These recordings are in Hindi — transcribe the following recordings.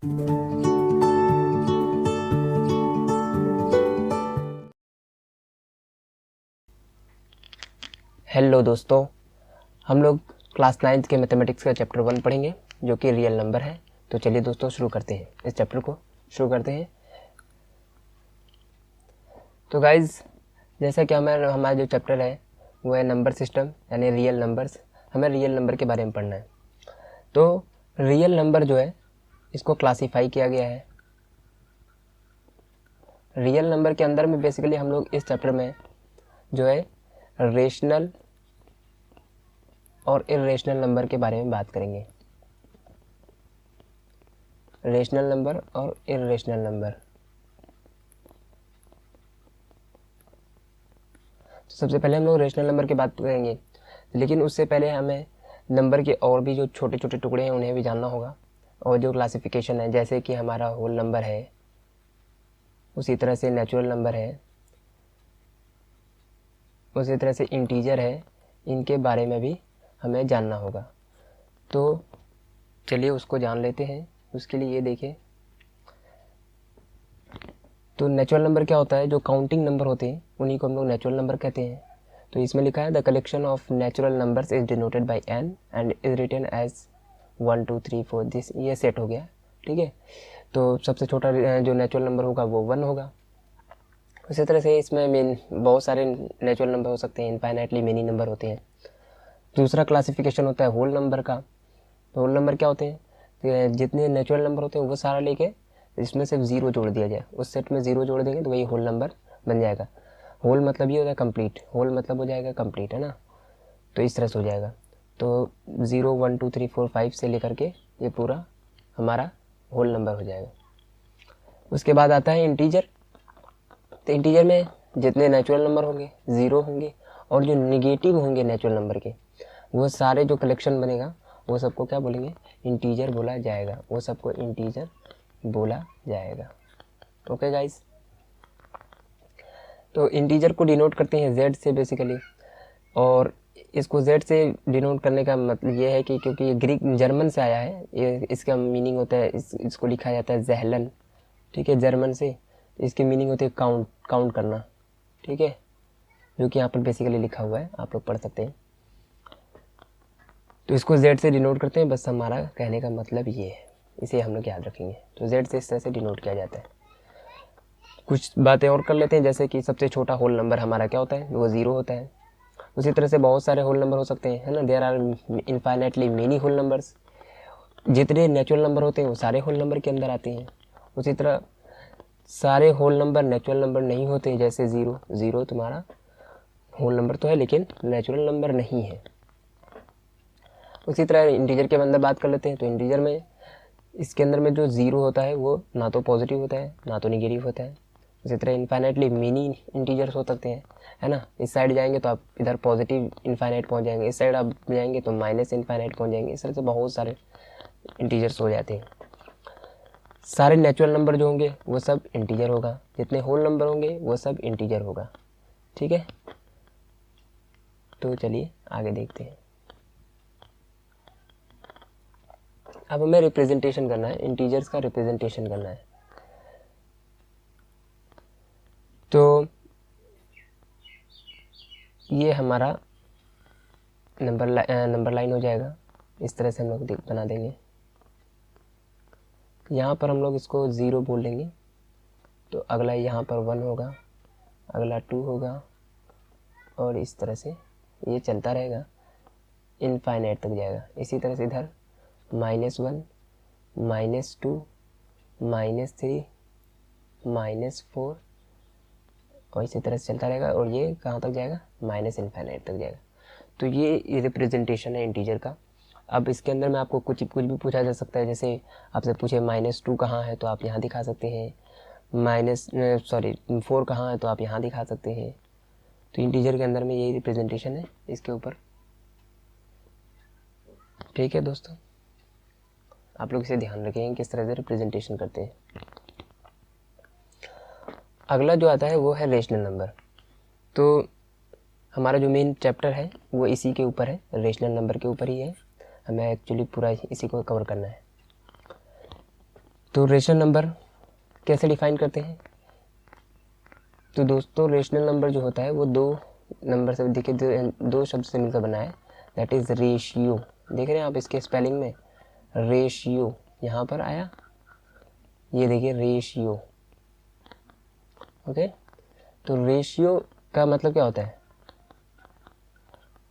हेलो दोस्तों, हम लोग क्लास 9th के मैथमेटिक्स का चैप्टर 1 पढ़ेंगे जो कि रियल नंबर है। तो चलिए दोस्तों शुरू करते हैं, इस चैप्टर को शुरू करते हैं। तो गाइज, जैसा कि हमारा जो चैप्टर है वो है नंबर सिस्टम यानी रियल नंबर्स। हमें रियल नंबर के बारे में पढ़ना है। तो रियल नंबर जो है इसको क्लासीफाई किया गया है। रियल नंबर के अंदर में बेसिकली हम लोग इस चैप्टर में जो है रेशनल और इर्रेशनल नंबर के बारे में बात करेंगे। रेशनल नंबर और इर्रेशनल नंबर। तो सबसे पहले हम लोग रेशनल नंबर की बात करेंगे, लेकिन उससे पहले हमें नंबर के और भी जो छोटे छोटे टुकड़े हैं उन्हें भी जानना होगा, और जो क्लासिफिकेशन है, जैसे कि हमारा होल नंबर है, उसी तरह से नेचुरल नंबर है, उसी तरह से इंटीजर है, इनके बारे में भी हमें जानना होगा। तो चलिए उसको जान लेते हैं। उसके लिए ये देखिए, तो नेचुरल नंबर क्या होता है? जो काउंटिंग नंबर होते हैं उन्हीं को हम लोग नेचुरल नंबर कहते हैं। तो इसमें लिखा है the collection of natural numbers is denoted by N and is written as 1 2 3 4। This ये सेट हो गया, ठीक है। तो सबसे छोटा जो नेचुरल नंबर होगा वो 1 होगा। उसी तरह से इसमें मेन बहुत सारे नेचुरल नंबर हो सकते हैं, इनफाइनाइटली मेनी नंबर होते हैं। दूसरा क्लासिफिकेशन होता है होल नंबर का। तो होल नंबर क्या होते हैं? तो जितने नेचुरल नंबर होते हैं वो सारा लेके इसमें सिर्फ ज़ीरो जोड़ दिया जाए, उस सेट में ज़ीरो जोड़ देंगे तो वही होल नंबर बन जाएगा। होल मतलब ये होता है कंप्लीट, होल मतलब हो जाएगा कंप्लीट, है ना। तो इस तरह से हो जाएगा। तो 0 1 2 3 4 5 से लेकर के ये पूरा हमारा होल नंबर हो जाएगा। उसके बाद आता है इंटीजर। तो इंटीजर में जितने नेचुरल नंबर होंगे, ज़ीरो होंगे, और जो निगेटिव होंगे नेचुरल नंबर के, वो सारे जो कलेक्शन बनेगा वो सबको क्या बोलेंगे? इंटीजर बोला जाएगा। वो सबको इंटीजर बोला जाएगा। ओके गाइस, तो इंटीजर को डिनोट करते हैं जेड से बेसिकली, और इसको जेड से डिनोट करने का मतलब ये है कि क्योंकि ये ग्रीक जर्मन से आया है, ये इसका मीनिंग होता है, इसको लिखा जाता है जहलन, ठीक है, जर्मन से। इसकी मीनिंग होती है काउंट, काउंट करना, ठीक है, जो कि यहाँ पर बेसिकली लिखा हुआ है, आप लोग पढ़ सकते हैं। तो इसको जेड से डिनोट करते हैं, बस हमारा कहने का मतलब ये है, इसे हम लोग याद रखेंगे। तो जेड से इस तरह से डिनोट किया जाता है। कुछ बातें और कर लेते हैं, जैसे कि सबसे छोटा होल नंबर हमारा क्या होता है? वो ज़ीरो होता है। उसी तरह से बहुत सारे होल नंबर हो सकते हैं, है ना। There are infinitely many whole numbers. जितने नेचुरल नंबर होते हैं वो सारे होल नंबर के अंदर आते हैं। उसी तरह सारे होल नंबर नेचुरल नंबर नहीं होते, जैसे ज़ीरो, ज़ीरो तुम्हारा होल नंबर तो है लेकिन नेचुरल नंबर नहीं है। उसी तरह इंटीजर के अंदर बात कर लेते हैं। तो इंटीजर में इसके अंदर में जो ज़ीरो होता है वो ना तो पॉजिटिव होता है ना तो निगेटिव होता है। इसी तरह इनफाइनाइटली मिनी इंटीजर्स हो सकते हैं, है ना। इस साइड जाएंगे तो आप इधर पॉजिटिव इनफाइनाइट पहुंच जाएंगे, इस साइड आप जाएंगे तो माइनस इनफाइनाइट पहुंच जाएंगे। इस तरह से बहुत सारे इंटीजर्स हो जाते हैं। सारे नेचुरल नंबर जो होंगे वो सब इंटीजर होगा, जितने होल नंबर होंगे वो सब इंटीजर होगा, ठीक है। तो चलिए आगे देखते हैं। अब हमें रिप्रेजेंटेशन करना है, इंटीजर्स का रिप्रेजेंटेशन करना है। तो ये हमारा नंबर लाइन हो जाएगा। इस तरह से हम लोग बना देंगे। यहाँ पर हम लोग इसको ज़ीरो बोल देंगे, तो अगला यहाँ पर 1 होगा, अगला 2 होगा, और इस तरह से ये चलता रहेगा, इनफाइनाइट तक जाएगा। इसी तरह से इधर -1 -2 -3 -4, और इसी तरह से चलता रहेगा, और ये कहाँ तक जाएगा? माइनस इनफाइनाइट तक जाएगा। तो ये रिप्रेजेंटेशन है इंटीजर का। अब इसके अंदर में आपको कुछ भी पूछा जा सकता है, जैसे आपसे पूछे -2 कहाँ है तो आप यहाँ दिखा सकते हैं, 4 कहाँ है तो आप यहाँ दिखा सकते हैं। तो इंटीजर के अंदर में यही रिप्रेजेंटेशन है इसके ऊपर, ठीक है दोस्तों। आप लोग इसे ध्यान रखेंगे किस तरह से रिप्रेजेंटेशन करते हैं। अगला जो आता है वो है रेशनल नंबर। तो हमारा जो मेन चैप्टर है वो इसी के ऊपर है, रेशनल नंबर के ऊपर ही है। हमें एक्चुअली पूरा इसी को कवर करना है। तो रेशनल नंबर कैसे डिफाइन करते हैं? तो दोस्तों रेशनल नंबर जो होता है वो दो नंबर से, देखिए दो शब्द से मिलकर बना है, दैट इज़ रेशियो। देख रहे हैं आप इसके स्पेलिंग में, रेशियो यहाँ पर आया, ये देखिए रेशियो। ओके, तो रेशियो का मतलब क्या होता है,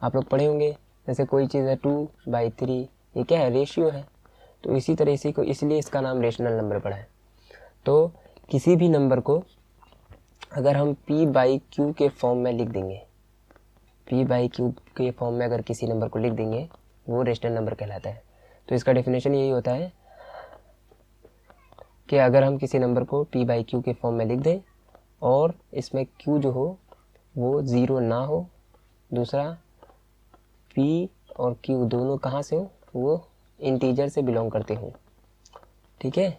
आप लोग पढ़े होंगे, जैसे कोई चीज़ है 2/3, ये क्या है, रेशियो है। तो इसी तरह इसी को, इसलिए इसका नाम रेशनल नंबर पड़ा है। तो किसी भी नंबर को अगर हम p/q के फॉर्म में लिख देंगे, p/q के फॉर्म में अगर किसी नंबर को लिख देंगे, वो रेशनल नंबर कहलाता है। तो इसका डेफिनेशन यही होता है कि अगर हम किसी नंबर को p/q के फॉर्म में लिख दें और इसमें q जो हो वो ज़ीरो ना हो, दूसरा p और q दोनों कहाँ से हो, वो इंटीजर से बिलोंग करते हों, ठीक है।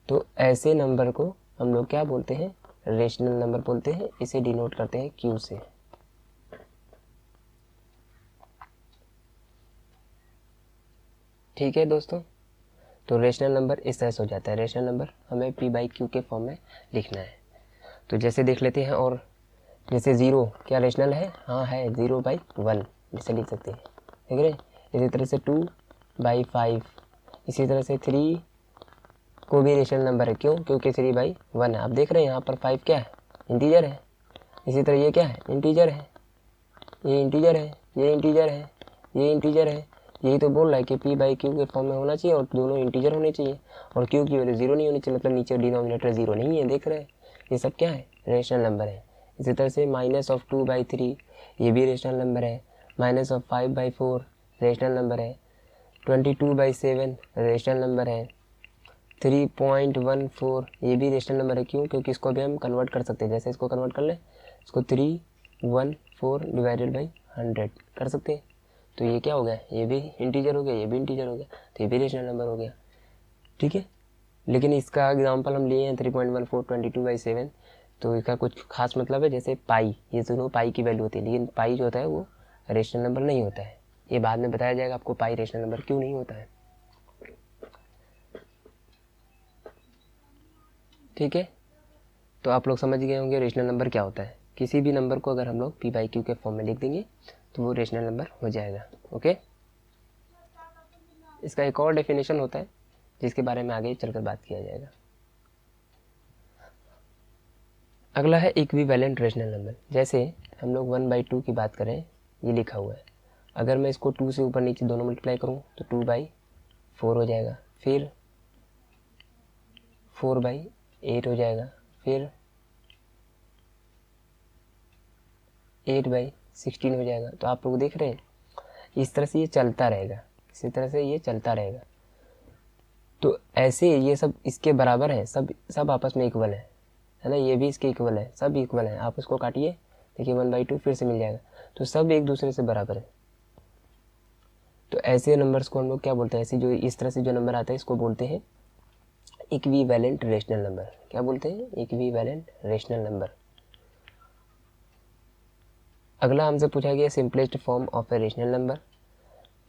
तो ऐसे नंबर को हम लोग क्या बोलते हैं, रेशनल नंबर बोलते हैं। इसे डिनोट करते हैं q से। ठीक है दोस्तों, तो रेशनल नंबर इस तरह से हो जाता है। रेशनल नंबर हमें p/q के फॉर्म में लिखना है। तो जैसे देख लेते हैं, और जैसे ज़ीरो क्या रेशनल है, हाँ है, 0/1 जैसे लिख सकते हैं, ठीक है। इसी तरह से 2/5, इसी तरह से 3 को भी रेशनल नंबर है, क्यों, क्योंकि 3/1 है। आप देख रहे हैं यहाँ पर 5 क्या है, इंटीजर है। इसी तरह ये क्या है, इंटीजर है, ये इंटीजर है, ये इंटीजर है, ये इंटीजर है। यही तो बोल रहा है कि p/q के फॉर्म में होना चाहिए और दोनों इंटीजर होने चाहिए, और q की वैल्यू 0 नहीं होनी चाहिए, मतलब नीचे डिनोमिनेटर 0 नहीं है, देख रहे हैं, ये सब क्या है, रेशनल नंबर है। इसी तरह से -2/3 ये भी रेशनल नंबर है, -5/4 रेशनल नंबर है, 22/7 रेशनल नंबर है, 3.14 ये भी रेशनल नंबर है। क्यों, क्योंकि इसको भी हम कन्वर्ट कर सकते हैं, जैसे इसको कन्वर्ट कर लें, इसको 314 डिवाइडेड बाई 100 कर सकते हैं। तो ये क्या हो गया, ये भी इंटीजर हो गया, ये भी इंटीजर हो गया, तो ये भी रेशनल नंबर हो गया, ठीक है। लेकिन इसका एग्जांपल हम लिए हैं 3.14 22/7, तो इसका कुछ खास मतलब है, जैसे पाई, ये दोनों पाई की वैल्यू होती है, लेकिन पाई जो होता है वो रेशनल नंबर नहीं होता है। ये बाद में बताया जाएगा आपको पाई रेशनल नंबर क्यों नहीं होता है, ठीक है। तो आप लोग समझ गए होंगे रेशनल नंबर क्या होता है। किसी भी नंबर को अगर हम लोग p/q के फॉर्म में लिख देंगे तो वो रेशनल नंबर हो जाएगा, ओके। इसका एक और डेफिनेशन होता है जिसके बारे में आगे चलकर बात किया जाएगा। अगला है इक्विवेलेंट रेशनल नंबर। जैसे हम लोग 1/2 की बात करें, ये लिखा हुआ है, अगर मैं इसको 2 से ऊपर नीचे दोनों मल्टीप्लाई करूँ तो 2/4 हो जाएगा, फिर 4/8 हो जाएगा, फिर 8/16 हो जाएगा। तो आप लोग देख रहे हैं इस तरह से ये चलता रहेगा, इसी तरह से ये चलता रहेगा। तो ऐसे ये सब इसके बराबर है, सब आपस में इक्वल है ना, ये भी इसके इक्वल है, सब इक्वल है। आप इसको काटिए, देखिए 1/2 फिर से मिल जाएगा, तो सब एक दूसरे से बराबर है। तो ऐसे नंबर्स को हम लोग क्या बोलते हैं, ऐसे जो इस तरह से जो नंबर आता है इसको बोलते हैं इक्विवेलेंट रेशनल नंबर। क्या बोलते हैं, इक्विवेलेंट रेशनल नंबर। अगला हमसे पूछा गया simplest form of a rational number.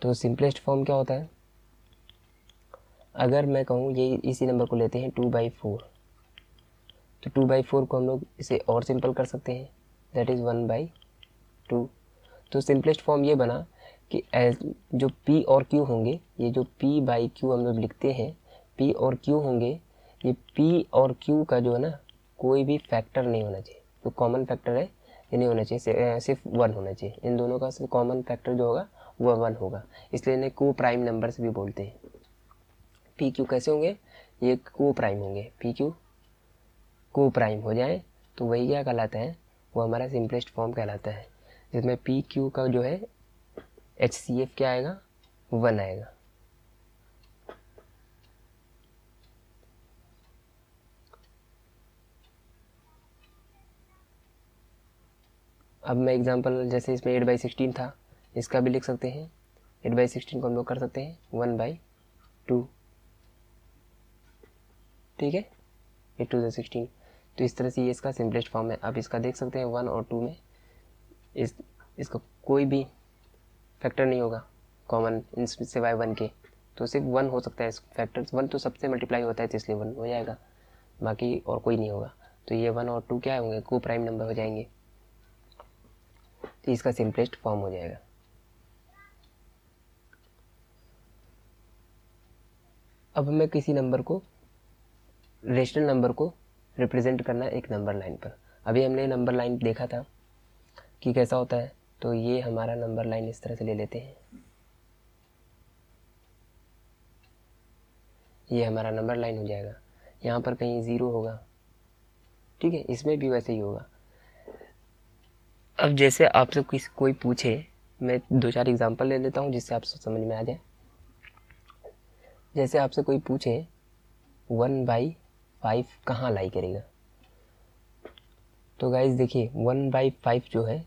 तो सिंपलेस्ट फॉर्म क्या होता है, अगर मैं कहूँ ये इसी नंबर को लेते हैं 2/4, तो 2/4 को हम लोग इसे और सिंपल कर सकते हैं, दैट इज़ 1/2। तो सिंपलेस्ट फॉर्म ये बना कि जो p और q होंगे, ये जो p/q हम लोग लिखते हैं, p और q होंगे, ये p और q का जो है ना कोई भी फैक्टर नहीं होना चाहिए, जो कॉमन फैक्टर है ये नहीं होना चाहिए, सिर्फ 1 होना चाहिए। इन दोनों का सिर्फ कॉमन फैक्टर जो होगा वो 1 होगा, इसलिए इन्हें को प्राइम नंबर्स भी बोलते हैं। पी क्यू कैसे होंगे, ये को प्राइम होंगे, पी क्यू को प्राइम हो जाए तो वही क्या कहलाता है, वो हमारा सिंपलेस्ट फॉर्म कहलाता है, जिसमें पी क्यू का जो है HCF क्या आएगा, 1 आएगा। अब मैं एग्जांपल, जैसे इसमें 8/16 था, इसका भी लिख सकते हैं, 8/16 को हम लोग कर सकते हैं 1/2, ठीक है, 8 to the 16। तो इस तरह से ये इसका सिंपलेस्ट फॉर्म है। अब इसका देख सकते हैं 1 और 2 में इसका कोई भी फैक्टर नहीं होगा कॉमन इन सिवाय 1 के, तो सिर्फ 1 हो सकता है, फैक्टर्स 1 तो सबसे मल्टीप्लाई होता है तो इसलिए 1 हो जाएगा, बाकी और कोई नहीं होगा। तो ये 1 और 2 क्या होंगे, को प्राइम नंबर हो जाएंगे, तो इसका सिंपलेस्ट फॉर्म हो जाएगा। अब हमें किसी नंबर को, रेशनल नंबर को रिप्रेजेंट करना है एक नंबर लाइन पर। अभी हमने नंबर लाइन देखा था कि कैसा होता है, तो ये हमारा नंबर लाइन इस तरह से ले लेते हैं, ये हमारा नंबर लाइन हो जाएगा। यहाँ पर कहीं 0 होगा, ठीक है, इसमें भी वैसे ही होगा। अब जैसे आपसे कोई पूछे, मैं 2-4 एग्जांपल ले लेता हूँ जिससे आपसे समझ में आ जाए। जैसे आपसे कोई पूछे 1/5 कहाँ लाई करेगा, तो गाइज देखिए 1/5 जो है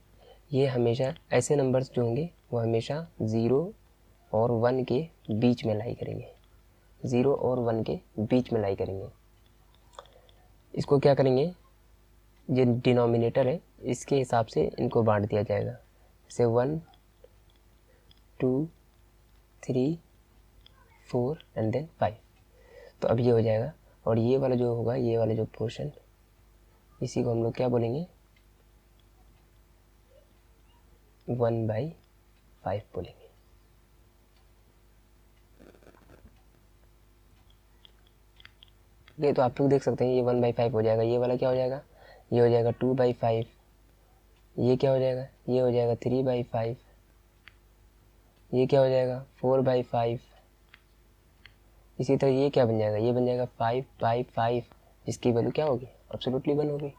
ये हमेशा ऐसे नंबर्स जो होंगे वो हमेशा 0 और 1 के बीच में लाई करेंगे, 0 और 1 के बीच में लाई करेंगे। इसको क्या करेंगे, ये डिनोमिनेटर है इसके हिसाब से इनको बांट दिया जाएगा, जैसे 1 2 3 4 एंड देन 5। तो अब ये हो जाएगा, और ये वाला जो होगा, ये वाला जो पोर्शन, इसी को हम लोग क्या बोलेंगे, 1/5 बोलेंगे। ये तो आप लोग देख सकते हैं, ये 1/5 हो जाएगा, ये वाला क्या हो जाएगा, ये हो जाएगा 2/5, ये क्या हो जाएगा, ये हो जाएगा 3/5, ये क्या हो जाएगा 4/5, इसी तरह ये क्या बन जाएगा, ये बन जाएगा 5/5, जिसकी वैल्यू क्या होगी, एब्सोल्युटली 1 होगी।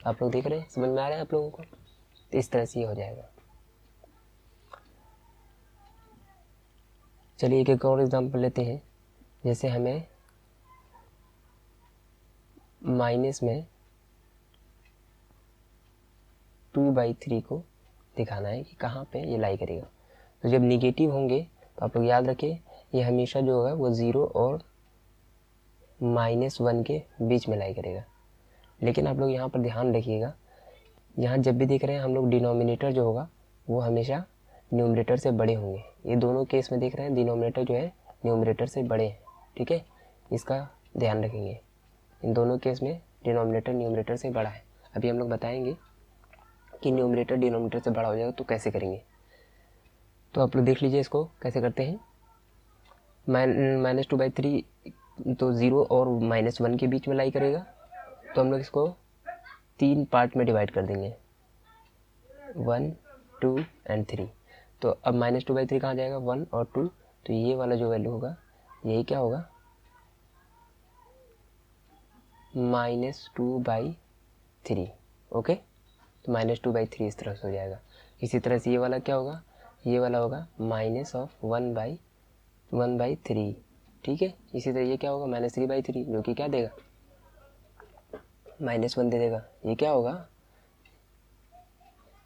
आप लोग देख रहे हैं, समझ में आ रहा है आप लोगों को, तो इस तरह से ये हो जाएगा। चलिए एक और एग्जांपल लेते हैं। जैसे हमें माइनस में 2/3 को दिखाना है कि कहाँ पे ये लाई करेगा। तो जब निगेटिव होंगे तो आप लोग याद रखिए, ये हमेशा जो होगा वो 0 और -1 के बीच में लाई करेगा। लेकिन आप लोग यहाँ पर ध्यान रखिएगा, यहाँ जब भी देख रहे हैं हम लोग डिनोमिनेटर जो होगा वो हमेशा न्यूमरेटर से बड़े होंगे। ये दोनों केस में देख रहे हैं डिनोमिनेटर जो है न्यूमरेटर से बड़े हैं, ठीक है, इसका ध्यान रखेंगे। इन दोनों केस में डिनोमिनेटर न्यूमरेटर से बड़ा है। अभी हम लोग बताएंगे कि न्यूमरेटर डिनोमिनेटर से बड़ा हो जाएगा तो कैसे करेंगे। तो आप लोग देख लीजिए इसको कैसे करते हैं। -2/3 तो 0 और -1 के बीच में लाई करेगा, तो हम लोग इसको 3 पार्ट में डिवाइड कर देंगे, 1 2 एंड 3। तो अब -2/3 कहाँ जाएगा, 1 और 2, तो ये वाला जो वैल्यू होगा यही क्या होगा, -2/3। ओके, तो -2/3 इस तरह से हो जाएगा। इसी तरह से ये वाला क्या होगा, ये वाला होगा -1/3, ठीक है। इसी तरह ये क्या होगा, -3/3, जो कि क्या देगा, -1 दे देगा। ये क्या होगा,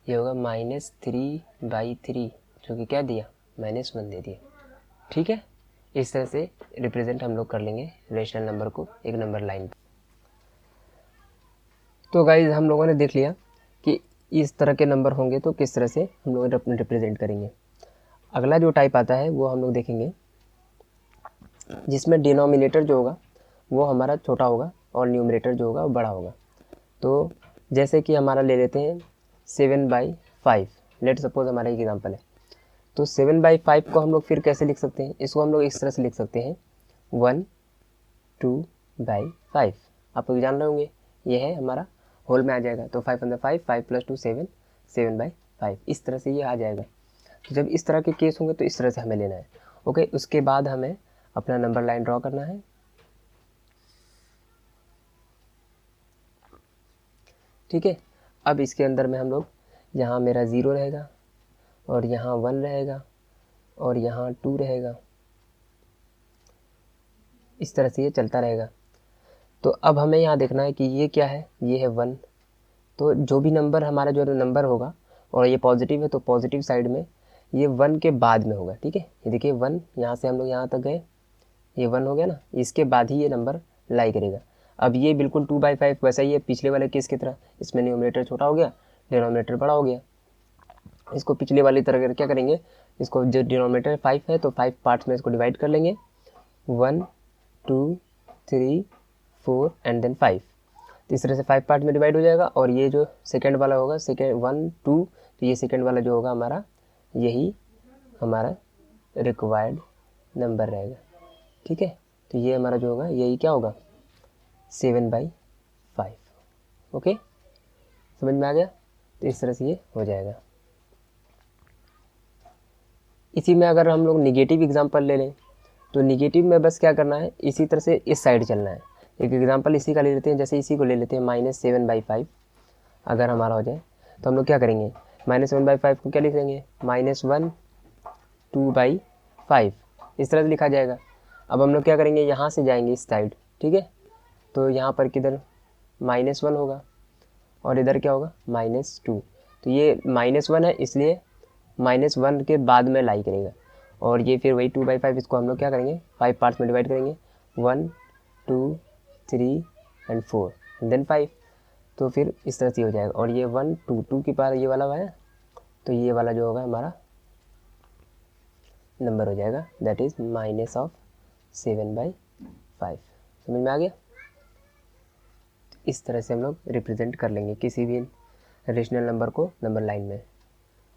ये होगा -3/3, जो कि क्या दिया, -1 दे दिया, ठीक है। इस तरह से रिप्रेजेंट हम लोग कर लेंगे रेशनल नंबर को एक नंबर लाइन पर। तो गाइज हम लोगों ने देख लिया कि इस तरह के नंबर होंगे तो किस तरह से हम लोग रिप्रेजेंट करेंगे। अगला जो टाइप आता है वो हम लोग देखेंगे जिसमें डिनोमिनेटर जो होगा वो हमारा छोटा होगा और न्यूमरेटर जो होगा वो बड़ा होगा। तो जैसे कि हमारा ले लेते हैं 7/5, लेट सपोज हमारा एक एग्जांपल है। तो 7/5 को हम लोग फिर कैसे लिख सकते हैं, इसको हम लोग इस तरह से लिख सकते हैं 1/2/5। आप लोग जान रहे होंगे ये है हमारा होल में आ जाएगा, तो 5 × 5, 5 + 2 7, 7/5, इस तरह से ये आ जाएगा। तो जब इस तरह के केस होंगे तो इस तरह से हमें लेना है। ओके, उसके बाद हमें अपना नंबर लाइन ड्रॉ करना है। ठीक है, अब इसके अंदर में हम लोग, यहाँ मेरा 0 रहेगा और यहाँ 1 रहेगा और यहाँ 2 रहेगा, इस तरह से ये चलता रहेगा। तो अब हमें यहाँ देखना है कि ये क्या है, ये है 1। तो जो भी नंबर हमारा जो नंबर होगा और ये पॉजिटिव है तो पॉजिटिव साइड में ये 1 के बाद में होगा, ठीक है। ये देखिए 1, यहाँ से हम लोग यहाँ तक गए, ये 1 हो गया ना, इसके बाद ही ये नंबर लाई करेगा। अब ये बिल्कुल 2/5 वैसा ही है पिछले वाले केस की तरह, इसमें न्यूमरेटर छोटा हो गया, डिनोमिनेटर बड़ा हो गया। इसको पिछले वाली तरह क्या करेंगे, इसको जो डिनोमिनेटर 5 है तो 5 पार्ट्स में इसको डिवाइड कर लेंगे, 1 2 3 4 एंड देन 5। तो इस तरह से 5 पार्ट में डिवाइड हो जाएगा। और ये जो सेकेंड वाला होगा, सेकेंड 1 2, तो ये सेकेंड वाला जो होगा हमारा, यही हमारा रिक्वायर्ड नंबर रहेगा। ठीक है, तो ये हमारा जो होगा यही क्या होगा, 7/5। ओके, समझ में आ गया। तो इस तरह से ये हो जाएगा। इसी में अगर हम लोग निगेटिव एग्जांपल ले लें, तो निगेटिव में बस क्या करना है, इसी तरह से इस साइड चलना है। एक एग्जांपल इसी का ले लेते हैं, जैसे इसी को ले लेते हैं -7/5। अगर हमारा हो जाए तो हम लोग क्या करेंगे, -7/5 को क्या लिखेंगे, -1 2/5, इस तरह से लिखा जाएगा। अब हम लोग क्या करेंगे, यहाँ से जाएंगे इस साइड, ठीक है। तो यहाँ पर किधर -1 होगा और इधर क्या होगा -2। तो ये -1 है, इसलिए -1 के बाद में लाई करेगा। और ये फिर वही 2/5, इसको हम लोग क्या करेंगे, 5 पार्ट्स में डिवाइड करेंगे, 1 2 3 एंड 4 एंड देन 5। तो फिर इस तरह से हो जाएगा। और ये 1 2 2 के पास ये वाला है, तो ये वाला जो होगा हमारा नंबर हो जाएगा, दैट इज़ -7/5। समझ में आ गया। इस तरह से हम लोग रिप्रेजेंट कर लेंगे किसी भी रेशनल नंबर को नंबर लाइन में।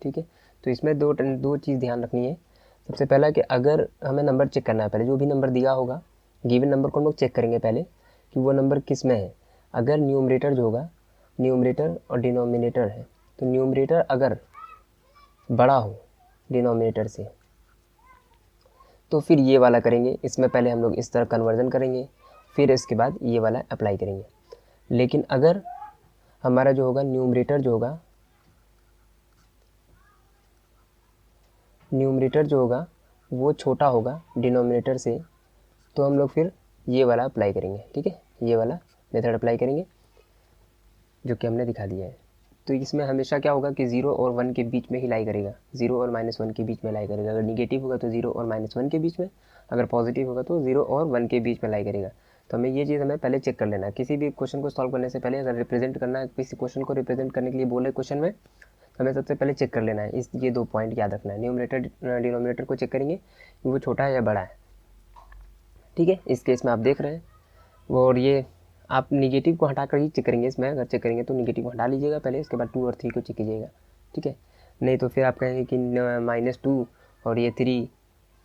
ठीक है, तो इसमें दो चीज़ ध्यान रखनी है। सबसे पहला कि अगर हमें नंबर चेक करना है, पहले जो भी नंबर दिया होगा गिवन नंबर को हम लोग चेक करेंगे पहले कि वो नंबर किस में है। अगर न्यूमरेटर जो होगा, न्यूमरेटर और डिनोमिनेटर है, तो न्यूमरेटर अगर बड़ा हो डिनोमिनेटर से तो फिर ये वाला करेंगे। इसमें पहले हम लोग इस तरह कन्वर्जन करेंगे, फिर इसके बाद ये वाला अप्लाई करेंगे। लेकिन अगर हमारा जो होगा न्यूमरेटर जो होगा वो छोटा होगा डिनोमिनेटर से, तो हम लोग फिर ये वाला अप्लाई करेंगे। ठीक है, ये वाला मेथड अप्लाई करेंगे जो कि हमने दिखा दिया है। तो इसमें हमेशा क्या होगा कि 0 और 1 के बीच में ही लाई करेगा, 0 और -1 के बीच में लाई करेगा। अगर निगेटिव होगा तो 0 और -1 के बीच में, अगर पॉजिटिव होगा तो 0 और 1 के बीच में लाई करेगा। तो हमें ये चीज़ हमें पहले चेक कर लेना है। किसी भी क्वेश्चन को सॉल्व करने से पहले, अगर रिप्रेजेंट करना है, किसी क्वेश्चन को रिप्रेजेंट करने के लिए बोले क्वेश्चन में, तो हमें सबसे पहले चेक कर लेना है। ये 2 पॉइंट याद रखना है। न्यूमरेटर डिनोमिनेटर को चेक करेंगे कि वो छोटा है या बड़ा है। ठीक है, इस केस में आप देख रहे हैं वो, और ये आप निगेटिव को हटाकर ही चेक करेंगे। इसमें अगर चेक करेंगे तो निगेटिव को हटा लीजिएगा पहले, इसके बाद 2 और 3 को चेक कीजिएगा। ठीक है, नहीं तो फिर आप कहेंगे कि -2 और ये 3।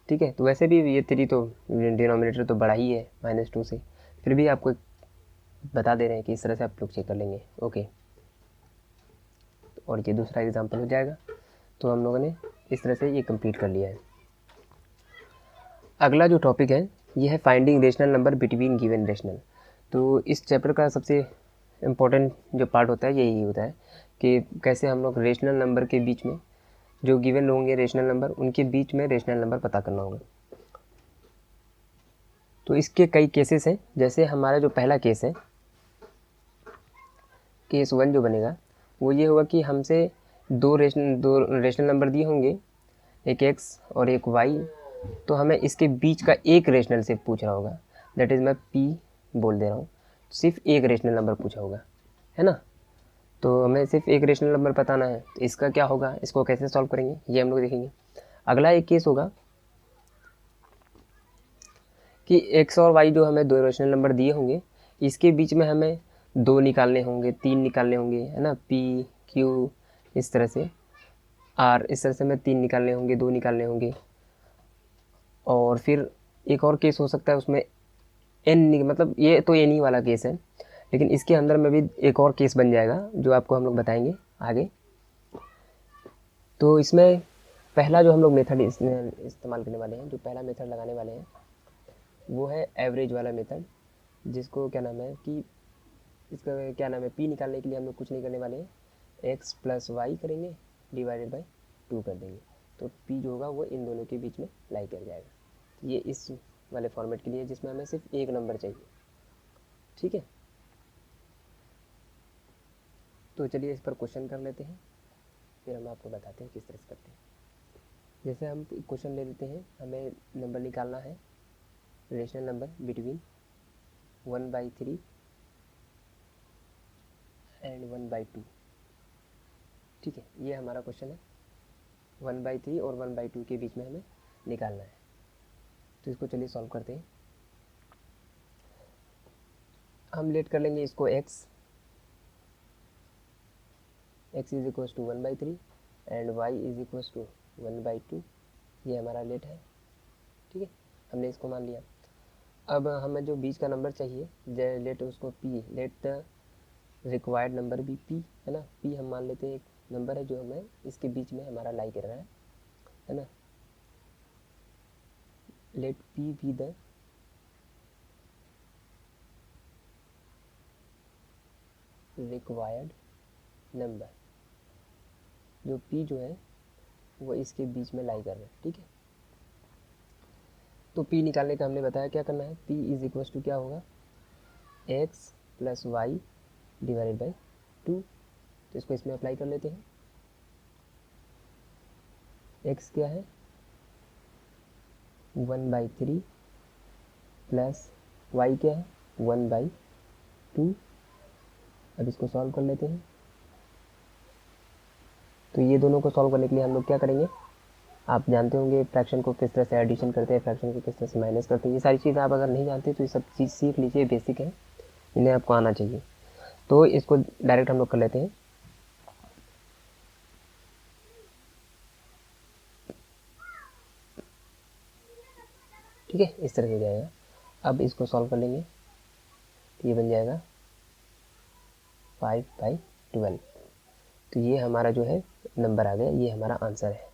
ठीक है, तो वैसे भी ये 3 तो डिनोमिनेटर तो बड़ा ही है -2 से, फिर भी आपको बता दे रहे हैं कि इस तरह से आप लोग चेक कर लेंगे। ओके, और ये दूसरा एग्जाम्पल हो जाएगा। तो हम लोगों ने इस तरह से ये कंप्लीट कर लिया है। अगला जो टॉपिक है ये है finding rational number between given rational. तो इस चैप्टर का सबसे इम्पोर्टेंट जो पार्ट होता है यही होता है कि कैसे हम लोग रेशनल नंबर के बीच में, जो गिवन होंगे रेशनल नंबर, उनके बीच में रेशनल नंबर पता करना होगा। तो इसके कई केसेस हैं। जैसे हमारा जो पहला केस है, केस 1 जो बनेगा वो ये होगा कि हमसे दो रेशनल नंबर दिए होंगे, एक x और एक y। तो हमें इसके बीच का एक रेशनल से पूछ रहा होगा, दैट इज़ मैं p बोल दे रहा हूँ। सिर्फ एक रेशनल नंबर पूछा होगा, है ना। तो हमें सिर्फ एक रेशनल नंबर बताना है। तो इसका क्या होगा, इसको कैसे सॉल्व करेंगे ये हम लोग देखेंगे। अगला एक केस होगा कि x और y जो हमें 2 रेशनल नंबर दिए होंगे, इसके बीच में हमें 2 निकालने होंगे, 3 निकालने होंगे, है ना, p q इस तरह से, r इस तरह से हमें 3 निकालने होंगे, 2 निकालने होंगे। और फिर एक और केस हो सकता है उसमें n, मतलब ये तो n ही वाला केस है, लेकिन इसके अंदर में भी एक और केस बन जाएगा जो आपको हम लोग बताएंगे आगे। तो इसमें पहला जो हम लोग मेथड इस्तेमाल करने वाले हैं, जो पहला मेथड लगाने वाले हैं, वो है एवरेज वाला मेथड, जिसको क्या नाम है कि इसका क्या नाम है, p निकालने के लिए हम लोग कुछ नहीं करने वाले हैं, x + y करेंगे डिवाइडेड बाई 2 कर देंगे। तो p जो होगा वो इन दोनों के बीच में लाई कर जाएगा। ये इस वाले फॉर्मेट के लिए जिसमें हमें सिर्फ एक नंबर चाहिए। ठीक है, तो चलिए इस पर क्वेश्चन कर लेते हैं, फिर हम आपको बताते हैं किस तरह से करते हैं। जैसे हम क्वेश्चन ले लेते हैं, हमें नंबर निकालना है, रेशनल नंबर बिटवीन 1/3 एंड 1/2। ठीक है, ये हमारा क्वेश्चन है। 1/3 और 1/2 के बीच में हमें निकालना है। तो इसको चलिए सॉल्व करते हैं। हम लेट कर लेंगे इसको x is equal to 1/3 and y is equal to 1/2। ये हमारा लेट है, ठीक है, हमने इसको मान लिया। अब हमें जो बीच का नंबर चाहिए, लेट उसको p, let the required number भी p है ना। p हम मान लेते हैं एक नंबर है जो हमें इसके बीच में हमारा लाई कर रहा है ना। Let p be the required number, जो p जो है वो इसके बीच में लाई कर रहा है, ठीक है। तो p निकालने का हमने बताया क्या करना है। p इज इक्वल टू क्या होगा, x plus y divided by 2। तो इसको इसमें अप्लाई कर लेते हैं। x क्या है 1/3 प्लस y क्या है 1/2। अब इसको सॉल्व कर लेते हैं। तो ये दोनों को सॉल्व करने के लिए हम लोग क्या करेंगे, आप जानते होंगे फ्रैक्शन को किस तरह से एडिशन करते हैं, फ्रैक्शन को किस तरह से माइनस करते हैं। ये सारी चीज़ आप अगर नहीं जानते तो ये सब चीज़ सीख लीजिए, बेसिक है, इन्हें आपको आना चाहिए। तो इसको डायरेक्ट हम लोग कर लेते हैं। ठीक है, इस तरह से जाएगा। अब इसको सॉल्व कर लेंगे तो ये बन जाएगा 5/12। तो ये हमारा जो है नंबर आ गया, ये हमारा आंसर है।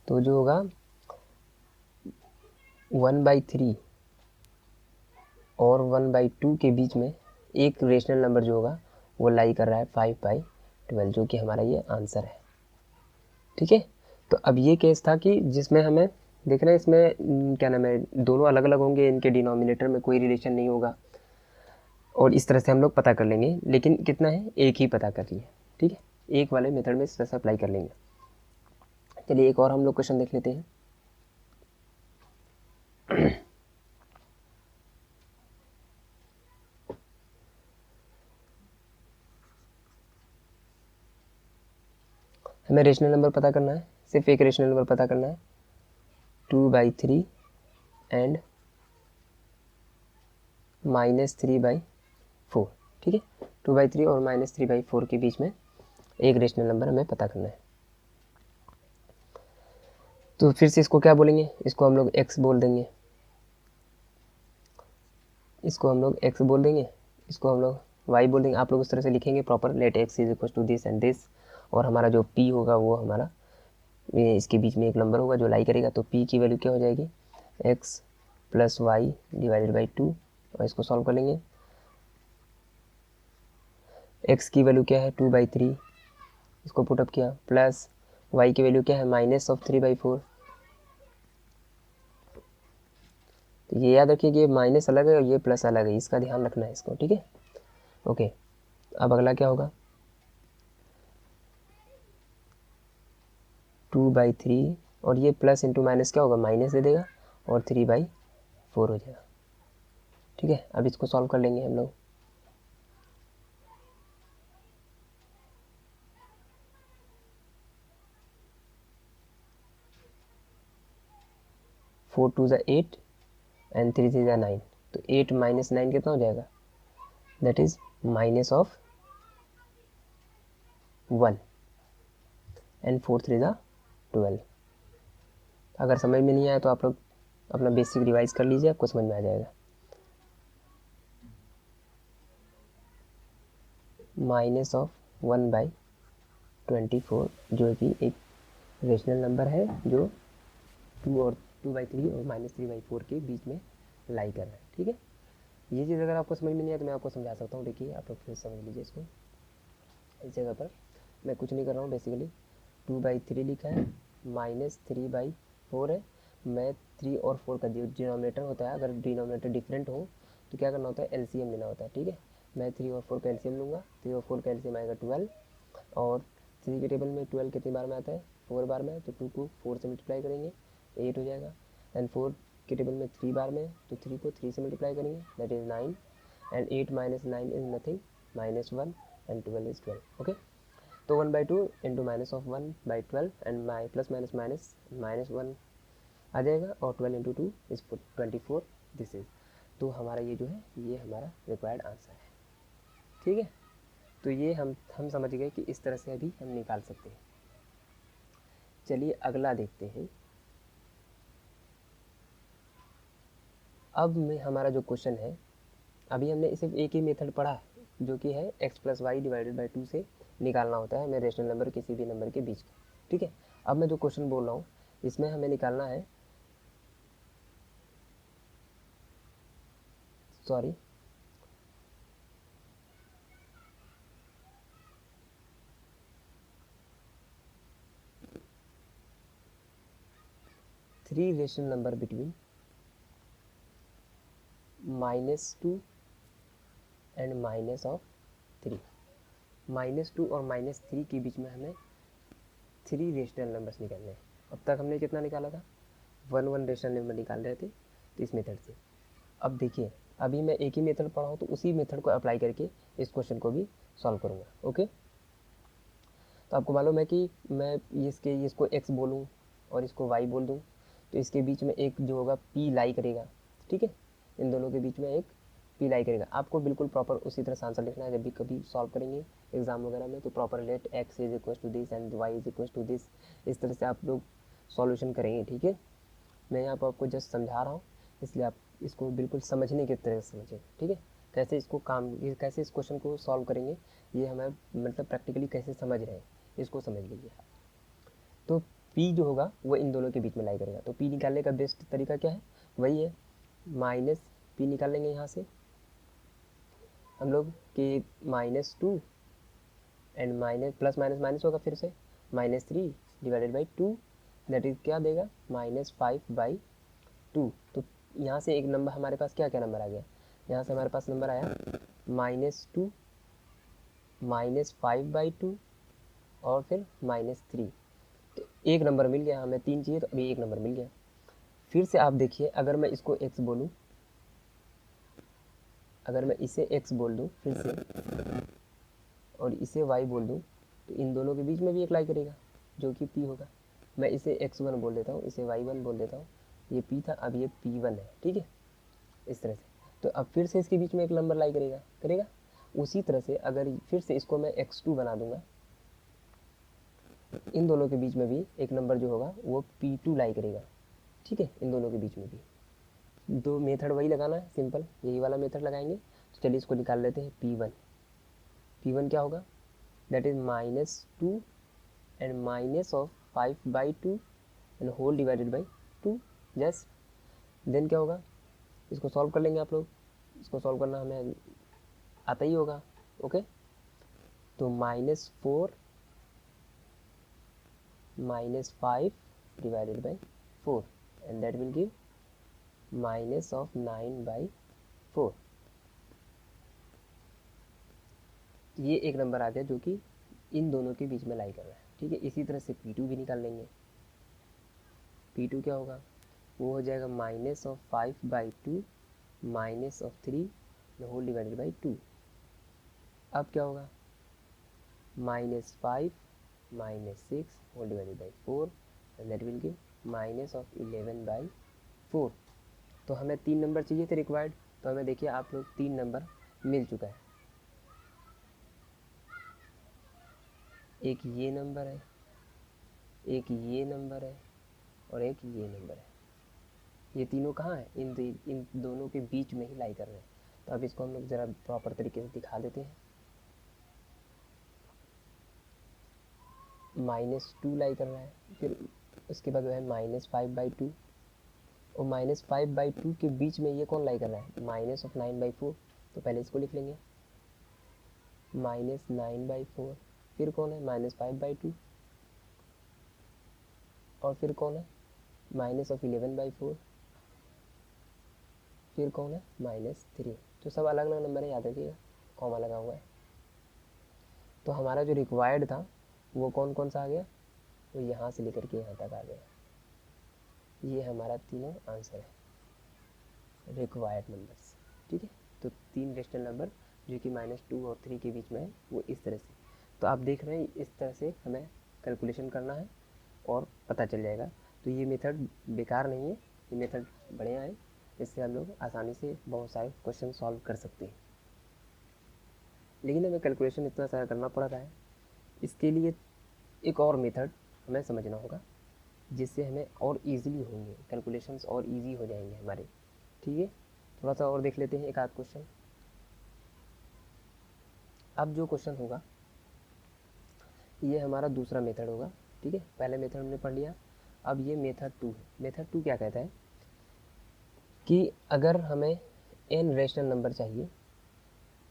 तो जो होगा 1/3 और 1/2 के बीच में एक रेशनल नंबर जो होगा वो लाई कर रहा है 5/12, जो कि हमारा ये आंसर है, ठीक है। तो अब ये केस था कि जिसमें हमें देखना है, इसमें क्या नाम है, दोनों अलग अलग होंगे, इनके डिनोमिनेटर में कोई रिलेशन नहीं होगा, और इस तरह से हम लोग पता कर लेंगे। लेकिन कितना है, एक ही पता कर लिया, ठीक है। एक वाले मेथड में इस तरह से अप्लाई कर लेंगे। चलिए एक और हम लोग क्वेश्चन देख लेते हैं। हमें रेशनल नंबर पता करना है, सिर्फ एक रेशनल नंबर पता करना है, 2/3 एंड -3/4, ठीक है। 2/3 और -3/4 के बीच में एक रेशनल नंबर हमें पता करना है। तो फिर से इसको क्या बोलेंगे, इसको हम लोग x बोल देंगे, इसको हम लोग x बोल देंगे, इसको हम लोग y बोल देंगे। आप लोग उस तरह से लिखेंगे proper, let x is equal to this and this, और हमारा जो p होगा वो हमारा इसके बीच में एक नंबर होगा जो लाई करेगा। तो p की वैल्यू क्या हो जाएगी, x plus y divided by 2, और इसको सॉल्व कर लेंगे। x की वैल्यू क्या है 2/3, इसको पुटअप किया, प्लस y की वैल्यू क्या है -3/4। तो ये याद रखिए कि ये माइनस अलग है और ये प्लस अलग है, इसका ध्यान रखना है इसको, ठीक है। ओके, अब अगला क्या होगा, 2/3 और ये प्लस इंटू माइनस क्या होगा, माइनस दे देगा, और 3/4 हो जाएगा, ठीक है। अब इसको सॉल्व कर लेंगे हम लोग। फोर टू ज़ा 8 एंड 3 3 ज़ा 9, तो 8 माइनस 9 कितना हो जाएगा, दैट इज -1 एंड 4 3 ज़ा 12। अगर समझ में नहीं आया तो आप लोग अपना बेसिक रिवाइज कर लीजिए, आपको समझ में आ जाएगा। -1/24 जो कि एक रेशनल नंबर है जो 2/3 और -3/4 के बीच में लाई कर रहा है, ठीक है। ये चीज़ अगर आपको समझ में नहीं आया तो मैं आपको समझा सकता हूँ। देखिए आप लोग फिर समझ लीजिए इसको। इस जगह पर मैं कुछ नहीं कर रहा हूँ, बेसिकली 2/3 लिखा है, -3/4 है। मैं 3 और 4 का जो डिनोमिनेटर होता है, अगर डिनोमिनेटर डिफरेंट हो तो क्या करना होता है, एलसीएम लेना होता है, ठीक है। मैं 3 और 4 का एलसीएम लूँगा, 3 और 4 का एलसीएम आएगा 12, और 3 के टेबल में 12 कितनी बार में आता है, 4 बार में, तो 2 को 4 से मल्टीप्लाई करेंगे 8 हो जाएगा, एंड 4 के टेबल में 3 बार में, तो 3 को 3 से मल्टीप्लाई करेंगे, that is 9, and 8 - 9 is nothing, -1, and 12 is 12, okay. तो 1/2 into minus of 1/12 and plus minus minus minus 1 आ जाएगा, और 12 इंटू 2 इज 24 दिस इज। तो हमारा ये जो है ये हमारा रिक्वायर्ड आंसर है। ठीक है, तो ये हम समझ गए कि इस तरह से अभी हम निकाल सकते हैं। चलिए अगला देखते हैं। अब में हमारा जो क्वेश्चन है, अभी हमने सिर्फ एक ही मेथड पढ़ा जो कि है x plus y divided by 2 से निकालना होता है हमें रेशनल नंबर किसी भी नंबर के बीच का। ठीक है, अब मैं जो क्वेश्चन बोल रहा हूँ इसमें हमें निकालना है, sorry, three rational number between -2 and minus of 3। -2 और -3 के बीच में हमें 3 रेशनल नंबर्स निकालने हैं। अब तक हमने कितना निकाला था, 1 रेशनल नंबर निकाल रहे थे तो इस मेथड से। अब देखिए अभी मैं एक ही मेथड पढ़ा हूँ तो उसी मेथड को अप्लाई करके इस क्वेश्चन को भी सॉल्व करूँगा। ओके, तो आपको मालूम है कि मैं इसको x बोलूँ और इसको y बोल दूँ तो इसके बीच में एक जो होगा p लाई करेगा। ठीक है, इन दोनों के बीच में एक p लाई करेगा। आपको बिल्कुल प्रॉपर उसी तरह से आंसर लिखना है जब भी कभी सॉल्व करेंगे एग्जाम वगैरह में, तो proper let x is equal to this and y is equal to this, इस तरह से आप लोग सॉल्यूशन करेंगे। ठीक है, मैं यहाँ पर आपको जस्ट समझा रहा हूँ, इसलिए आप इसको बिल्कुल समझने की तरह से समझें। ठीक है, कैसे इसको कैसे इस क्वेश्चन को सॉल्व करेंगे ये हमें मतलब प्रैक्टिकली कैसे समझ रहे हैं इसको समझ लीजिए आप। तो P जो होगा वो इन दोनों के बीच में लाई करेगा। तो P निकालने का बेस्ट तरीका क्या है, वही है माइनस P निकालेंगे यहाँ से हम लोग कि -2 and minus plus minus minus होगा फिर से -3 डिवाइडेड बाई 2, दैट इज क्या देगा -5/2। तो यहाँ से एक नंबर हमारे पास क्या क्या नंबर आ गया, यहाँ से हमारे पास नंबर आया -2 -5/2 और फिर -3। तो एक नंबर मिल गया, हमें 3 चाहिए तो अभी एक नंबर मिल गया। फिर से आप देखिए अगर मैं इसको x बोलूँ, अगर मैं इसे x बोल दूँ फिर से और इसे y बोल दूँ तो इन दोनों के बीच में भी एक लाई करेगा जो कि p होगा। मैं इसे x1 बोल देता हूँ, इसे y1 बोल देता हूँ, ये p था अब ये p1 है। ठीक है, इस तरह से। तो अब फिर से इसके बीच में एक नंबर लाई करेगा। उसी तरह से अगर फिर से इसको मैं x2 बना दूंगा, इन दोनों के बीच में भी एक नंबर जो होगा वो p2 लाई करेगा। ठीक है, इन दोनों के बीच में भी दो मेथड वही लगाना है, सिंपल यही वाला मेथड लगाएंगे। तो चलिए इसको निकाल लेते हैं p1। p1 क्या होगा, that is -2 and minus of 5/2 and whole divided by 2। Yes, then क्या होगा, इसको सॉल्व कर लेंगे आप लोग, इसको सॉल्व करना हमें आता ही होगा। ओके, तो -4 -5 divided by 4 and that will give -9/4। ये एक नंबर आ गया जो कि इन दोनों के बीच में लाई कर रहा है। ठीक है, इसी तरह से P2 भी निकाल लेंगे। P2 क्या होगा, वो हो जाएगा -5/2 -3 होल डिवाइडेड बाई 2। अब क्या होगा, -5 -6 whole divided by 4 and that will give -11/4। तो हमें 3 नंबर चाहिए थे रिक्वायर्ड, तो हमें देखिए आप लोग 3 नंबर मिल चुका है। एक ये नंबर है, एक ये नंबर है और एक ये नंबर है। ये तीनों कहाँ है, इन दोनों के बीच में ही लाई कर रहे हैं। तो अब इसको हम लोग ज़रा प्रॉपर तरीके से दिखा देते हैं। -2 लाई कर रहा है, फिर उसके बाद है -5/2 और -5/2 के बीच में ये कौन लाई कर रहा है, -9/4। तो पहले इसको लिख लेंगे -9/4। फिर कौन है -5/2 और फिर कौन है -11/4। फिर कौन है -3। तो सब अलग अलग नंबर है, याद रखिएगा कॉमा लगा हुआ है। तो हमारा जो रिक्वायर्ड था वो कौन कौन सा आ गया, वो यहाँ से लेकर के यहाँ तक आ गया। ये हमारा तीनों आंसर है रिक्वायर्ड नंबर्स। ठीक है, तो 3 रेशनल नंबर जो कि -2 और 3 के बीच में है वो इस तरह से। तो आप देख रहे हैं इस तरह से हमें कैलकुलेशन करना है और पता चल जाएगा। तो ये मेथड बेकार नहीं है, ये मेथड बढ़िया है, इससे हम लोग आसानी से बहुत सारे क्वेश्चन सॉल्व कर सकते हैं। लेकिन हमें कैलकुलेशन इतना सारा करना पड़ रहा है, इसके लिए एक और मेथड हमें समझना होगा जिससे हमें और इजीली होंगे कैलकुलेशंस, और इजी हो जाएंगे हमारे। ठीक है, थोड़ा सा और देख लेते हैं एक आध क्वेश्चन। अब जो क्वेश्चन होगा ये हमारा दूसरा मेथड होगा। ठीक है, पहले मेथड हमने पढ़ लिया, अब ये मेथड 2 है। मेथड 2 क्या कहता है कि अगर हमें n रेशनल नंबर चाहिए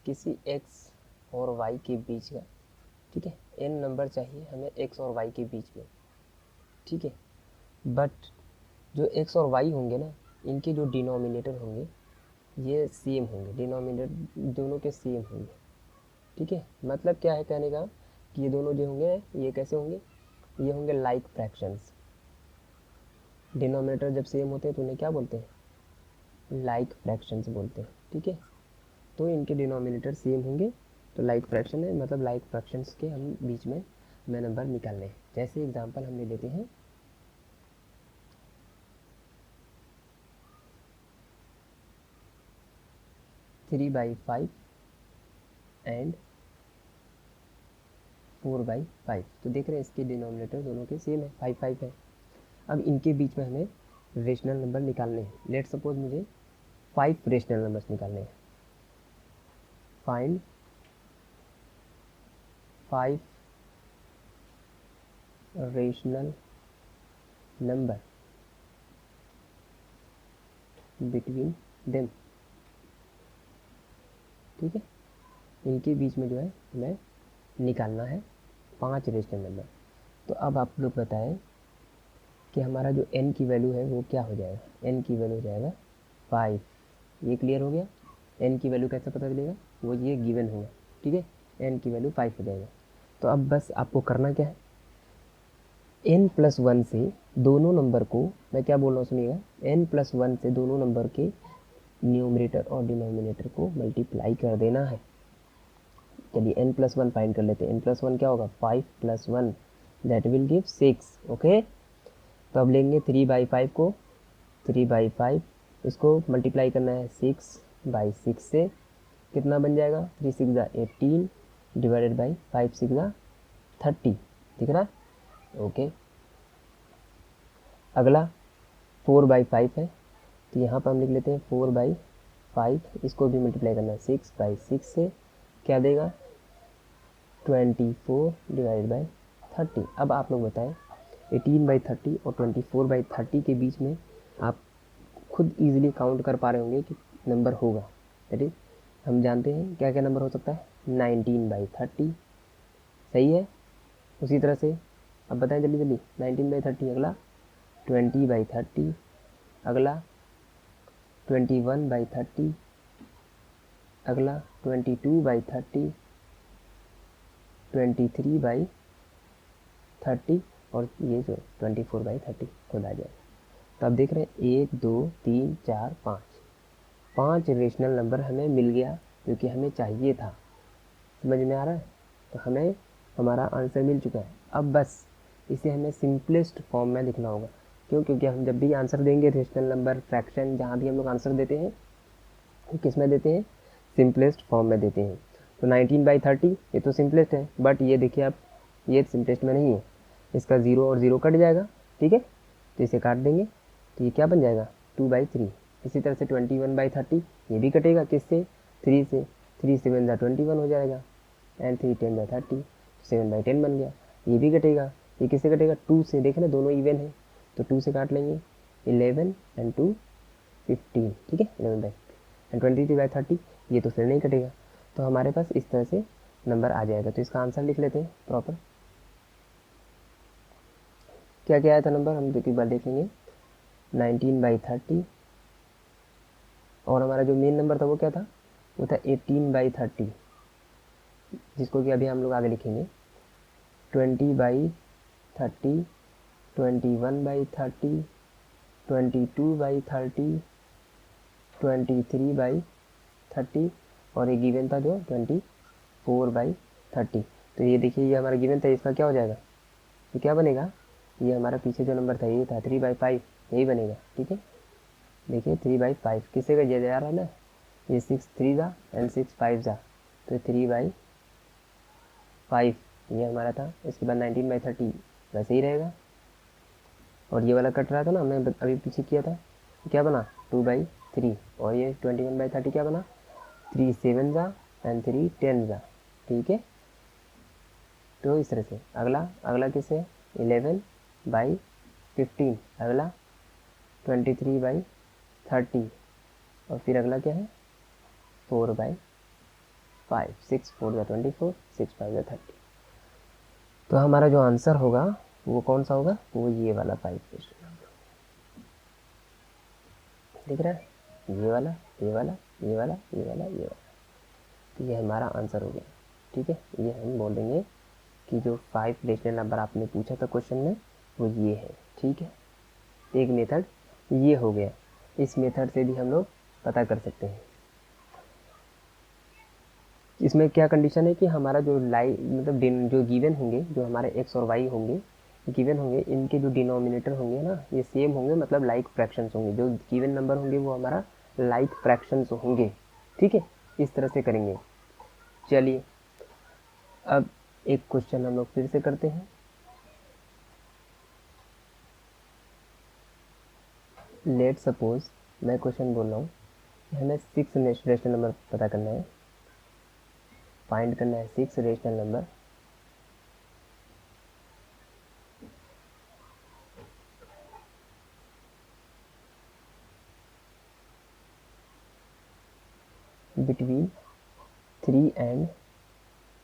किसी x और y के बीच का, ठीक है, n नंबर चाहिए हमें x और y के बीच में, ठीक है, बट जो x और y होंगे ना, इनके जो डिनोमिनेटर होंगे ये सेम होंगे, डिनोमिनेटर दोनों के सेम होंगे। ठीक है, मतलब क्या है कहने का कि ये दोनों जो होंगे ये कैसे होंगे, ये होंगे लाइक फ्रैक्शंस। डिनोमिनेटर जब सेम होते हैं तो उन्हें क्या बोलते हैं, लाइक फ्रैक्शंस बोलते हैं। ठीक है, तो इनके डिनोमिनेटर सेम होंगे तो लाइक फ्रैक्शन है, मतलब लाइक फ्रैक्शंस के हम बीच में हमें नंबर निकालने हैं। जैसे एग्जांपल हम ले लेते हैं 3/5 एंड 4/5। तो देख रहे हैं इसके डिनोमिनेटर दोनों के सेम है, 5 है। अब इनके बीच में हमें रेशनल नंबर निकालने हैं। लेट सपोज मुझे 5 रेशनल नंबर्स निकालने हैं। Find 5 rational number between them. ठीक है, इनके बीच में जो है हमें निकालना है 5 रेशनल नंबर। तो अब आप लोग बताएं कि हमारा जो n की वैल्यू है वो क्या हो जाएगा। n की वैल्यू हो जाएगा 5। ये क्लियर हो गया। n की वैल्यू कैसे पता चलेगा, वो ये गिवन होगा। ठीक है, n की वैल्यू 5 हो जाएगा। तो अब बस आपको करना क्या है, n+1 से दोनों नंबर को, मैं क्या बोल रहा हूँ सुनिएगा, n+1 से दोनों नंबर के न्यूमरेटर और डिनोमिनेटर को मल्टीप्लाई कर देना है। चलिए n+1 फाइंड कर लेते हैं। n+1 क्या होगा, 5+1 दैट विल गिव 6। ओके, तो अब लेंगे 3/5 को, 3/5 इसको मल्टीप्लाई करना है 6/6 से, कितना बन जाएगा, 3 6 18 डिवाइडेड बाई 5 6 30। दिख रहा है। ओके, अगला 4/5 है, तो यहाँ पर हम लिख लेते हैं 4/5, इसको भी मल्टीप्लाई करना है 6/6 से, क्या देगा 24 डिवाइडेड बाई 30। अब आप लोग बताएं 18/30 और 24/30 के बीच में आप खुद इजीली काउंट कर पा रहे होंगे कि नंबर होगा। दैट इज हम जानते हैं क्या क्या नंबर हो सकता है, 19/30 सही है। उसी तरह से अब बताएं जल्दी जल्दी, 19/30, अगला 20/30, अगला 21/30, अगला 22/30, 23/30 और ये जो 24/30 खुद आ जाए। तो आप देख रहे हैं 1 2 3 4 5 रेशनल नंबर हमें मिल गया क्योंकि हमें चाहिए था। समझ में आ रहा है, तो हमें हमारा आंसर मिल चुका है। अब बस इसे हमें सिंपलेस्ट फॉर्म में लिखना होगा। क्यों, क्योंकि हम जब भी आंसर देंगे रेशनल नंबर, फ्रैक्शन, जहाँ भी हम लोग आंसर देते हैं तो किस में देते हैं, सिंपलेस्ट फॉर्म में देते हैं। तो 19/30 ये तो सिंपलेस्ट है, बट ये देखिए आप, ये सिंपलेस्ट में नहीं है, इसका 0 और 0 कट जाएगा। ठीक है, तो इसे काट देंगे तो ये क्या बन जाएगा, 2/3। इसी तरह से 21/30 ये भी कटेगा, किससे, 3 से, 3 7 21 हो जाएगा, एंड 3 10 30, 7/10 बन गया। ये भी कटेगा, ये किससे कटेगा, 2 से। देखें ना दोनों इवन है तो 2 से काट लेंगे, 11 एंड 2 15। ठीक है, 11 एंड 23/30 ये तो फिर नहीं कटेगा। तो हमारे पास इस तरह से नंबर आ जाएगा। तो इसका आंसर लिख लेते हैं प्रॉपर। क्या क्या आया था नंबर, हम एक बार देख लेंगे, 19/30, और हमारा जो मेन नंबर था वो क्या था, वो था 18/30, जिसको कि अभी हम लोग आगे लिखेंगे, 20/30, 21/30, 22/30, 23/30 और एक गिवन था जो 24/30। तो ये देखिए ये हमारा गिवन था, इसका क्या हो जाएगा, ये क्या बनेगा, ये हमारा पीछे जो नंबर था ये था 3/5, यही बनेगा। ठीक है, देखिए 3/5 किससे का जा रहा है ना, ये 6 3 जा एंड 6 5 जा, तो 3/5 ये हमारा था। इसके बाद 19/30 वैसे ही रहेगा, और ये वाला कट रहा था ना, हमने अभी पीछे किया था, क्या बना 2/3, और ये 21/30 क्या बना 3 7 जा एंड 3 10 जा। ठीक है, तो इस तरह से अगला किससे 11/15, अगला 23/30, और फिर अगला क्या है 4/5, 6 4 जा 24, 6 5 जा 30। तो हमारा जो आंसर होगा वो कौन सा होगा, वो ये वाला 5 दिख रहा है, ये वाला ये वाला ये वाला ये वाला ये वाला, तो ये हमारा आंसर हो गया। ठीक है, ये हम बोल देंगे कि जो 5 रेशनल नंबर आपने पूछा था क्वेश्चन में वो ये है। ठीक है, एक मेथड ये हो गया, इस मेथड से भी हम लोग पता कर सकते हैं। इसमें क्या कंडीशन है कि हमारा जो मतलब जो गिवन होंगे, जो हमारे एक्स और वाई होंगे गिवन होंगे, इनके जो डिनोमिनेटर होंगे ना ये सेम होंगे, मतलब लाइक फ्रैक्शंस होंगे, जो गिवन नंबर होंगे वो हमारा लाइक फ्रैक्शंस होंगे। ठीक है, इस तरह से करेंगे। चलिए अब एक क्वेश्चन हम लोग फिर से करते हैं। लेट सपोज मैं क्वेश्चन बोल रहा हूँ, हमें 6 रेशनल नंबर पता करना है, फाइंड करना है 6 रेशनल नंबर बिटवीन 3 एंड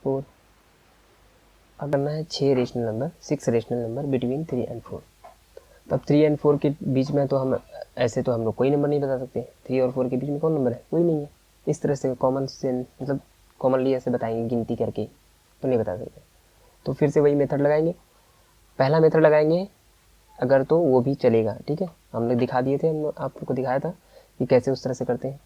4। अब करना है 6 rational number, 6 rational number between 3 and 4। तब 3 एंड 4 के बीच में तो हम ऐसे तो हम लोग कोई नंबर नहीं बता सकते, 3 और 4 के बीच में कौन नंबर है, कोई नहीं है। इस तरह से कॉमन से मतलब कॉमनली ऐसे बताएंगे गिनती करके, तो नहीं बता सकते। तो फिर से वही मेथड लगाएंगे, पहला मेथड लगाएंगे अगर तो वो भी चलेगा। ठीक है, हमने दिखा दिए थे, हम आपको दिखाया था कि कैसे उस तरह से करते हैं।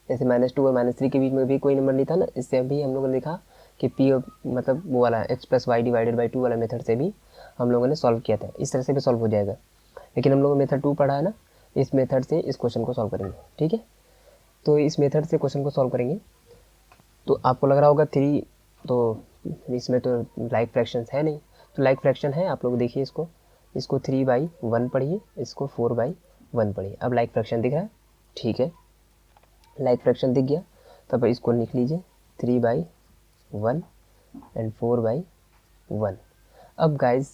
जैसे -2 और -3 के बीच में भी कोई नंबर नहीं था ना, इससे भी हम लोगों ने देखा कि पी मतलब वो वाला x+y/2 वाला मेथड से भी हम लोगों ने सॉल्व किया था, इस तरह से भी सॉल्व हो जाएगा। लेकिन हम लोगों ने मेथड 2 पढ़ा है ना, इस मेथड से इस क्वेश्चन को सॉल्व करेंगे। ठीक है, तो इस मेथड से क्वेश्चन को सॉल्व करेंगे। तो आपको लग रहा होगा 3, तो इसमें तो लाइक फ्रैक्शंस है नहीं, तो लाइक फ्रैक्शन है, आप लोग देखिए इसको 3/1 पढ़िए, इसको 4/1 पढ़िए। अब लाइक फ्रैक्शन दिख रहा है, ठीक है, लाइक फ्रैक्शन दिख गया, तब इसको लिख लीजिए 3/1 एंड 4/1। अब गाइज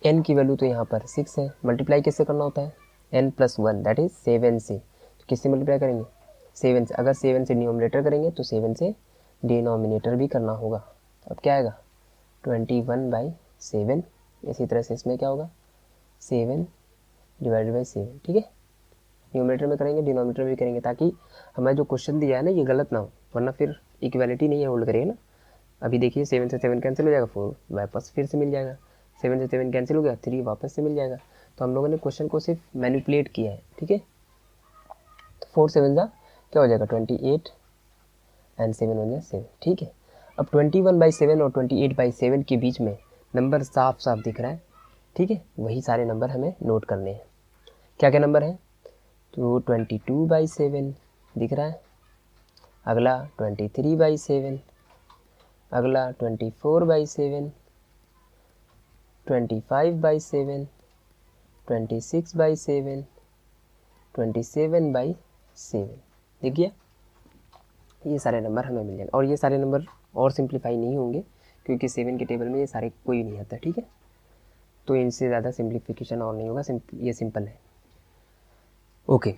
n की वैल्यू तो यहाँ पर 6 है, मल्टीप्लाई किससे करना होता है, n+1 दैट इज 7 से। तो किससे मल्टीप्लाई करेंगे, 7 से। अगर 7 से न्यूमरेटर करेंगे तो 7 से डिनोमिनेटर भी करना होगा। अब क्या आएगा 21/7। इसी तरह से इसमें क्या होगा 7/7। ठीक है, न्यूमरेटर में करेंगे डिनोमिनेटर भी करेंगे, ताकि हमें जो क्वेश्चन दिया है ना ये गलत ना हो, वरना फिर इक्वालिटी नहीं है होल्ड करेगा ना। अभी देखिए 7 से 7 कैंसिल हो जाएगा, 4 वापस फिर से मिल जाएगा, 7 से 7 कैंसिल हो गया, 3 वापस से मिल जाएगा। तो हम लोगों ने क्वेश्चन को सिर्फ मैनिपुलेट किया है। ठीक है, तो 4 7 जा क्या हो जाएगा 28 एंड 7 हो जाए 7। ठीक है, अब 21/7 और 28/7 के बीच में नंबर साफ साफ दिख रहा है। ठीक है, वही सारे नंबर हमें नोट करने हैं। क्या क्या नंबर है, तो 22/7 दिख रहा है, अगला 23/7, अगला 24/7, 25/7, 26/7, 27/7 दिख गया। ये सारे नंबर हमें मिल जाएंगे, और ये सारे नंबर और सिंप्लीफाई नहीं होंगे क्योंकि 7 के टेबल में ये सारे कोई नहीं आता। ठीक है, तो इनसे ज़्यादा सिंप्लीफिकेशन और नहीं होगा, ये सिंपल है। ओके,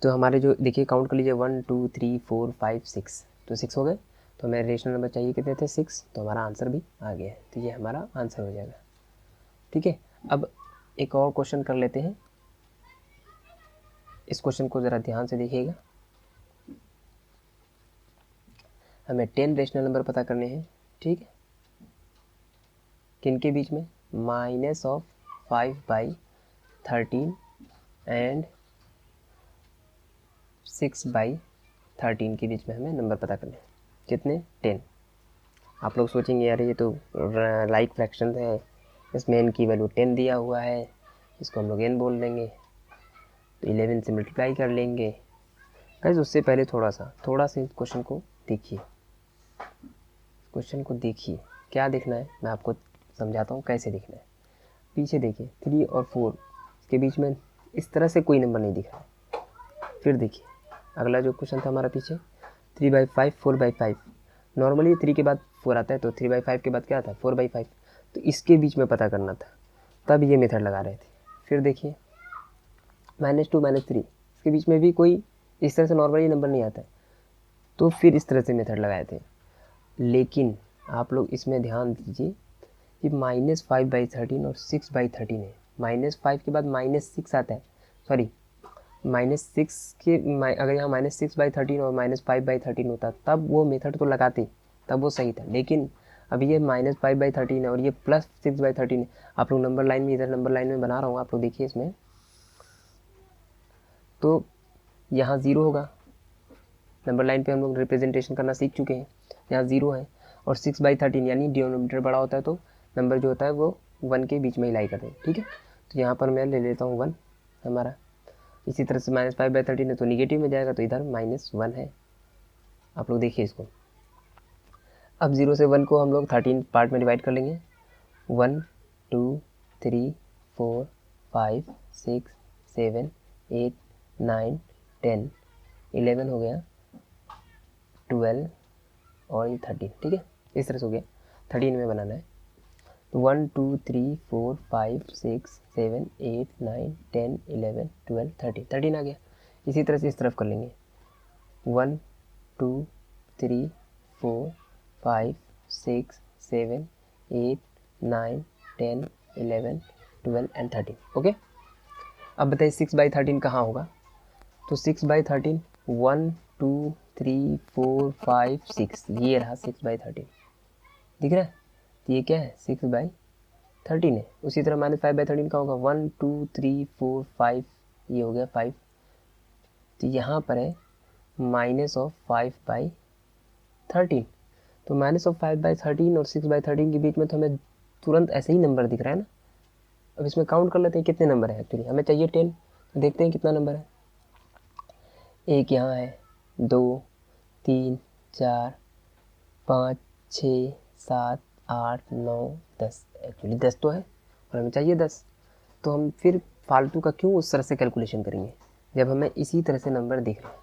तो हमारे जो देखिए काउंट कर लीजिए 1 2 3 4 5 6, तो 6 हो गए। तो हमें रेशनल नंबर चाहिए कितने थे 6, तो हमारा आंसर भी आ गया है, तो ये हमारा आंसर हो जाएगा। ठीक है, अब एक और क्वेश्चन कर लेते हैं, इस क्वेश्चन को ज़रा ध्यान से देखिएगा। हमें 10 रेशनल नंबर पता करने हैं। ठीक है, किन के बीच में, -5/13 एंड 6/13 के बीच में हमें नंबर पता करने हैं। कितने 10। आप लोग सोचेंगे यार ये तो लाइक फ्रैक्शन है, इसमें n की वैल्यू 10 दिया हुआ है, इसको हम लोग n बोल देंगे, तो 11 से मल्टीप्लाई कर लेंगे। गाइस उससे पहले थोड़ा सा इस क्वेश्चन को देखिए, क्या देखना है मैं आपको समझाता हूँ कैसे देखना है। पीछे देखिए 3 और 4 के बीच में इस तरह से कोई नंबर नहीं दिख रहा है। फिर देखिए अगला जो क्वेश्चन था हमारा पीछे 3/5 4/5, नॉर्मली 3 के बाद 4 आता है, तो 3/5 के बाद क्या आता है 4/5, तो इसके बीच में पता करना था, तब ये मेथड लगा रहे थे। फिर देखिए -2 -3, इसके बीच में भी कोई इस तरह से नॉर्मली नंबर नहीं आता है, तो फिर इस तरह से मेथड लगाए थे। लेकिन आप लोग इसमें ध्यान दीजिए कि -5/13 और 6/13 है, -5 के बाद -6 आता है, सॉरी -6 के अगर यहाँ -6/13 और -5/13 होता तब वो मेथड तो लगाते, तब वो सही था। लेकिन अभी ये -5/13 है और ये +6/13 है। आप लोग नंबर लाइन में, इधर नंबर लाइन में बना रहा हूँ, आप लोग देखिए इसमें, तो यहाँ 0 होगा, नंबर लाइन पे हम लोग रिप्रेजेंटेशन करना सीख चुके हैं, यहाँ 0 है, और 6/13 यानी डिनोमिनेटर बड़ा होता है तो नंबर जो होता है वो 1 के बीच में ही लाई करते हैं, ठीक है। तो यहाँ पर मैं ले लेता हूँ 1 हमारा। इसी तरह से -5/13 है तो निगेटिव में जाएगा, तो इधर -1 है। आप लोग देखिए इसको, अब 0 से 1 को हम लोग 13 पार्ट में डिवाइड कर लेंगे, 1 2 3 4 5 6 7 8 9 10 11 हो गया, 12 और ये 13, ठीक है, इस तरह से हो गया। 13 में बनाना है, तो 1 2 3 4 5 6 7 8 9 10 11 12 13 आ गया। इसी तरह से इस तरफ कर लेंगे, 1 2 3 4 5 6 7 8 9 10 11 12 एंड 13, ओके। अब बताइए 6/13 कहाँ होगा, तो 6/13 1 2 3 4 5 6, ये रहा 6/13, दिख रहा है, तो ये क्या है 6/13 है। उसी तरह -5/13 का होगा 1 2 3 4 5, ये हो गया 5, तो यहाँ पर है -5/13, तो -5/13 और 6/13 के बीच में तो हमें तुरंत ऐसे ही नंबर दिख रहा है ना। अब इसमें काउंट कर लेते हैं कितने नंबर है, एक्चुअली हमें चाहिए 10, तो देखते हैं कितना नंबर है। एक यहाँ है, 2 3 4 5 6 7 8 9 10, एक्चुअली 10 तो है और हमें चाहिए 10, तो हम फिर फालतू का क्यों उस तरह से कैलकुलेशन करेंगे जब हमें इसी तरह से नंबर दिख रहे हैं,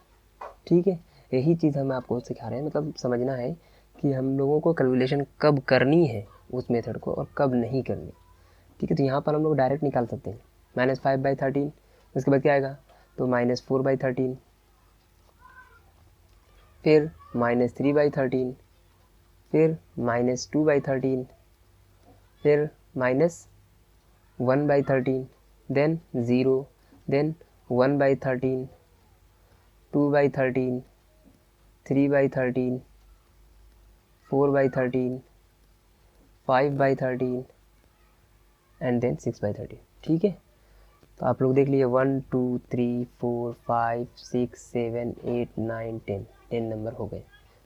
ठीक है। यही चीज़ हमें आपको सिखा रहे हैं, मतलब समझना है कि हम लोगों को कैलकुलेशन कब करनी है उस मेथड को और कब नहीं करनी, ठीक है। तो यहाँ पर हम लोग डायरेक्ट निकाल सकते हैं -5/13, उसके बाद क्या आएगा, तो -4/13, फिर -3/13, फिर -2/13, फिर -1/13, देन 0, देन 1/13, 2/13, 3/13, 4/13, 5/13 एंड देन 6/13, ठीक है। तो आप लोग देख लीजिए 1 2 3 4 5 6 7 8 9 10 नंबर हो गए,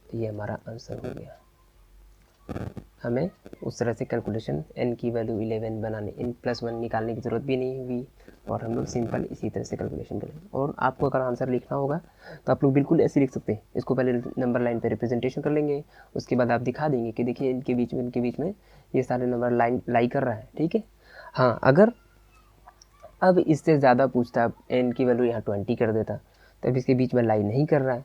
तो ये हमारा आंसर हो गया। हमें उस तरह से कैलकुलेशन n की वैल्यू 11 बनाने, n+1 निकालने की ज़रूरत भी नहीं हुई और हम लोग सिंपल इसी तरह से कैलकुलेशन करें। और आपको अगर आंसर लिखना होगा तो आप लोग बिल्कुल ऐसे लिख सकते हैं, इसको पहले नंबर लाइन पे रिप्रेजेंटेशन कर लेंगे, उसके बाद आप दिखा देंगे कि देखिए इनके बीच में ये सारे नंबर लाइन लाई कर रहा है, ठीक है। हाँ, अगर अब इससे ज़्यादा पूछता, अब n की वैल्यू यहाँ 20 कर देता, तब इसके बीच में लाई नहीं कर रहा है,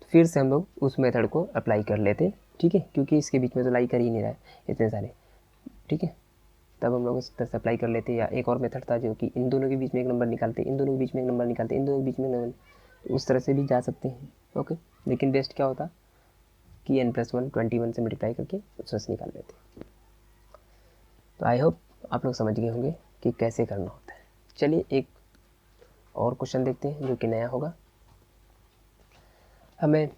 तो फिर से हम लोग उस मेथड को अप्लाई कर लेते, ठीक है, क्योंकि इसके बीच में तो लाई कर ही नहीं रहा है इतने सारे, ठीक है। तब हम लोग इस तरह से अप्लाई कर लेते। या एक और मेथड था जो कि इन दोनों के बीच में एक नंबर निकालते, इन दोनों के बीच में एक नंबर निकालते, इन दोनों के बीच में नंबर, उस तरह से भी जा सकते हैं, ओके। लेकिन बेस्ट क्या होता कि n+1 21 से मल्टीप्लाई करके उसमें से निकाल लेते। तो आई होप आप लोग समझ गए होंगे कि कैसे करना होता है। चलिए एक और क्वेश्चन देखते हैं जो कि नया होगा। हमें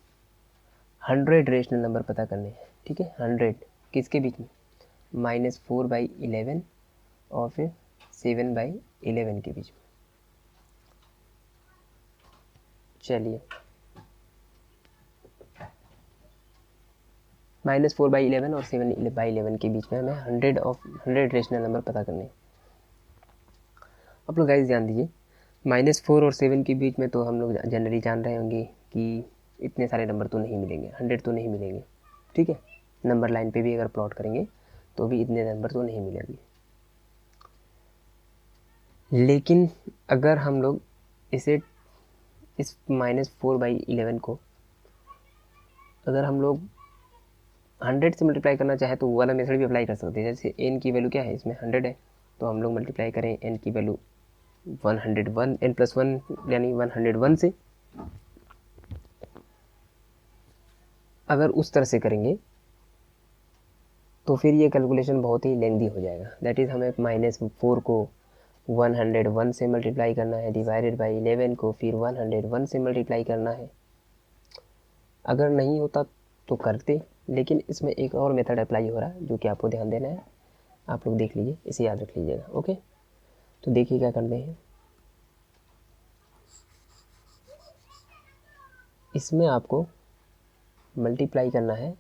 100 रेशनल नंबर पता करने हैं, ठीक है। 100 किसके बीच में, -4/11 और फिर 7/11 के बीच में। चलिए -4/11 और 7/11 के बीच में हमें 100 रेशनल नंबर पता करने हैं। आप लोग गाइस ध्यान दीजिए, -4 और 7 के बीच में तो हम लोग जनरली जान रहे होंगे कि इतने सारे नंबर तो नहीं मिलेंगे, 100 तो नहीं मिलेंगे, ठीक है। नंबर लाइन पे भी अगर प्लॉट करेंगे तो भी इतने नंबर तो नहीं मिलेंगे। लेकिन अगर हम लोग इस -4/11 को अगर हम लोग 100 से मल्टीप्लाई करना चाहे तो वो वाला मेथड भी अप्लाई कर सकते हैं। जैसे n की वैल्यू क्या है, इसमें 100 है, तो हम लोग मल्टीप्लाई करें n की वैल्यू 101 n+1 यानी 101 से। अगर उस तरह से करेंगे तो फिर ये कैलकुलेशन बहुत ही लेंदी हो जाएगा। दैट इज़ हमें -4 को 101 से मल्टीप्लाई करना है, डिवाइडेड बाई 11 को फिर 101 से मल्टीप्लाई करना है। अगर नहीं होता तो करते, लेकिन इसमें एक और मेथड अप्लाई हो रहा है जो कि आपको ध्यान देना है। आप लोग देख लीजिए, इसे याद रख लीजिएगा। ओके, तो देखिए क्या करते हैं। इसमें आपको मल्टीप्लाई करना है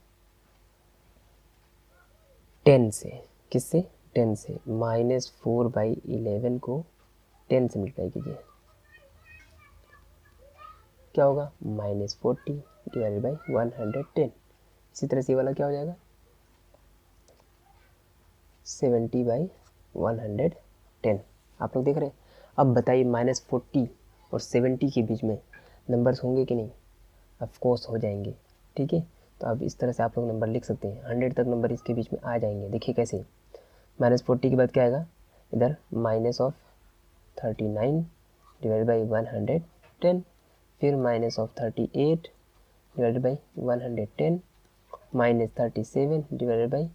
10 से। किससे? 10 से। -4/11 को 10 से मल्टीप्लाई कीजिए, क्या होगा? -40 डिवाइडेड बाई 110। इसी तरह से वाला क्या हो जाएगा? 70/110। आप लोग देख रहे हैं। अब बताइए, -40 और 70 के बीच में नंबर्स होंगे कि नहीं? ऑफ कोर्स हो जाएंगे, ठीक है। तो अब इस तरह से आप लोग नंबर लिख सकते हैं, 100 तक नंबर इसके बीच में आ जाएंगे। देखिए कैसे, -40 के बाद क्या आएगा इधर, -39 डिवाइडेड बाई 110, फिर -38 divided by 110, -37 divided by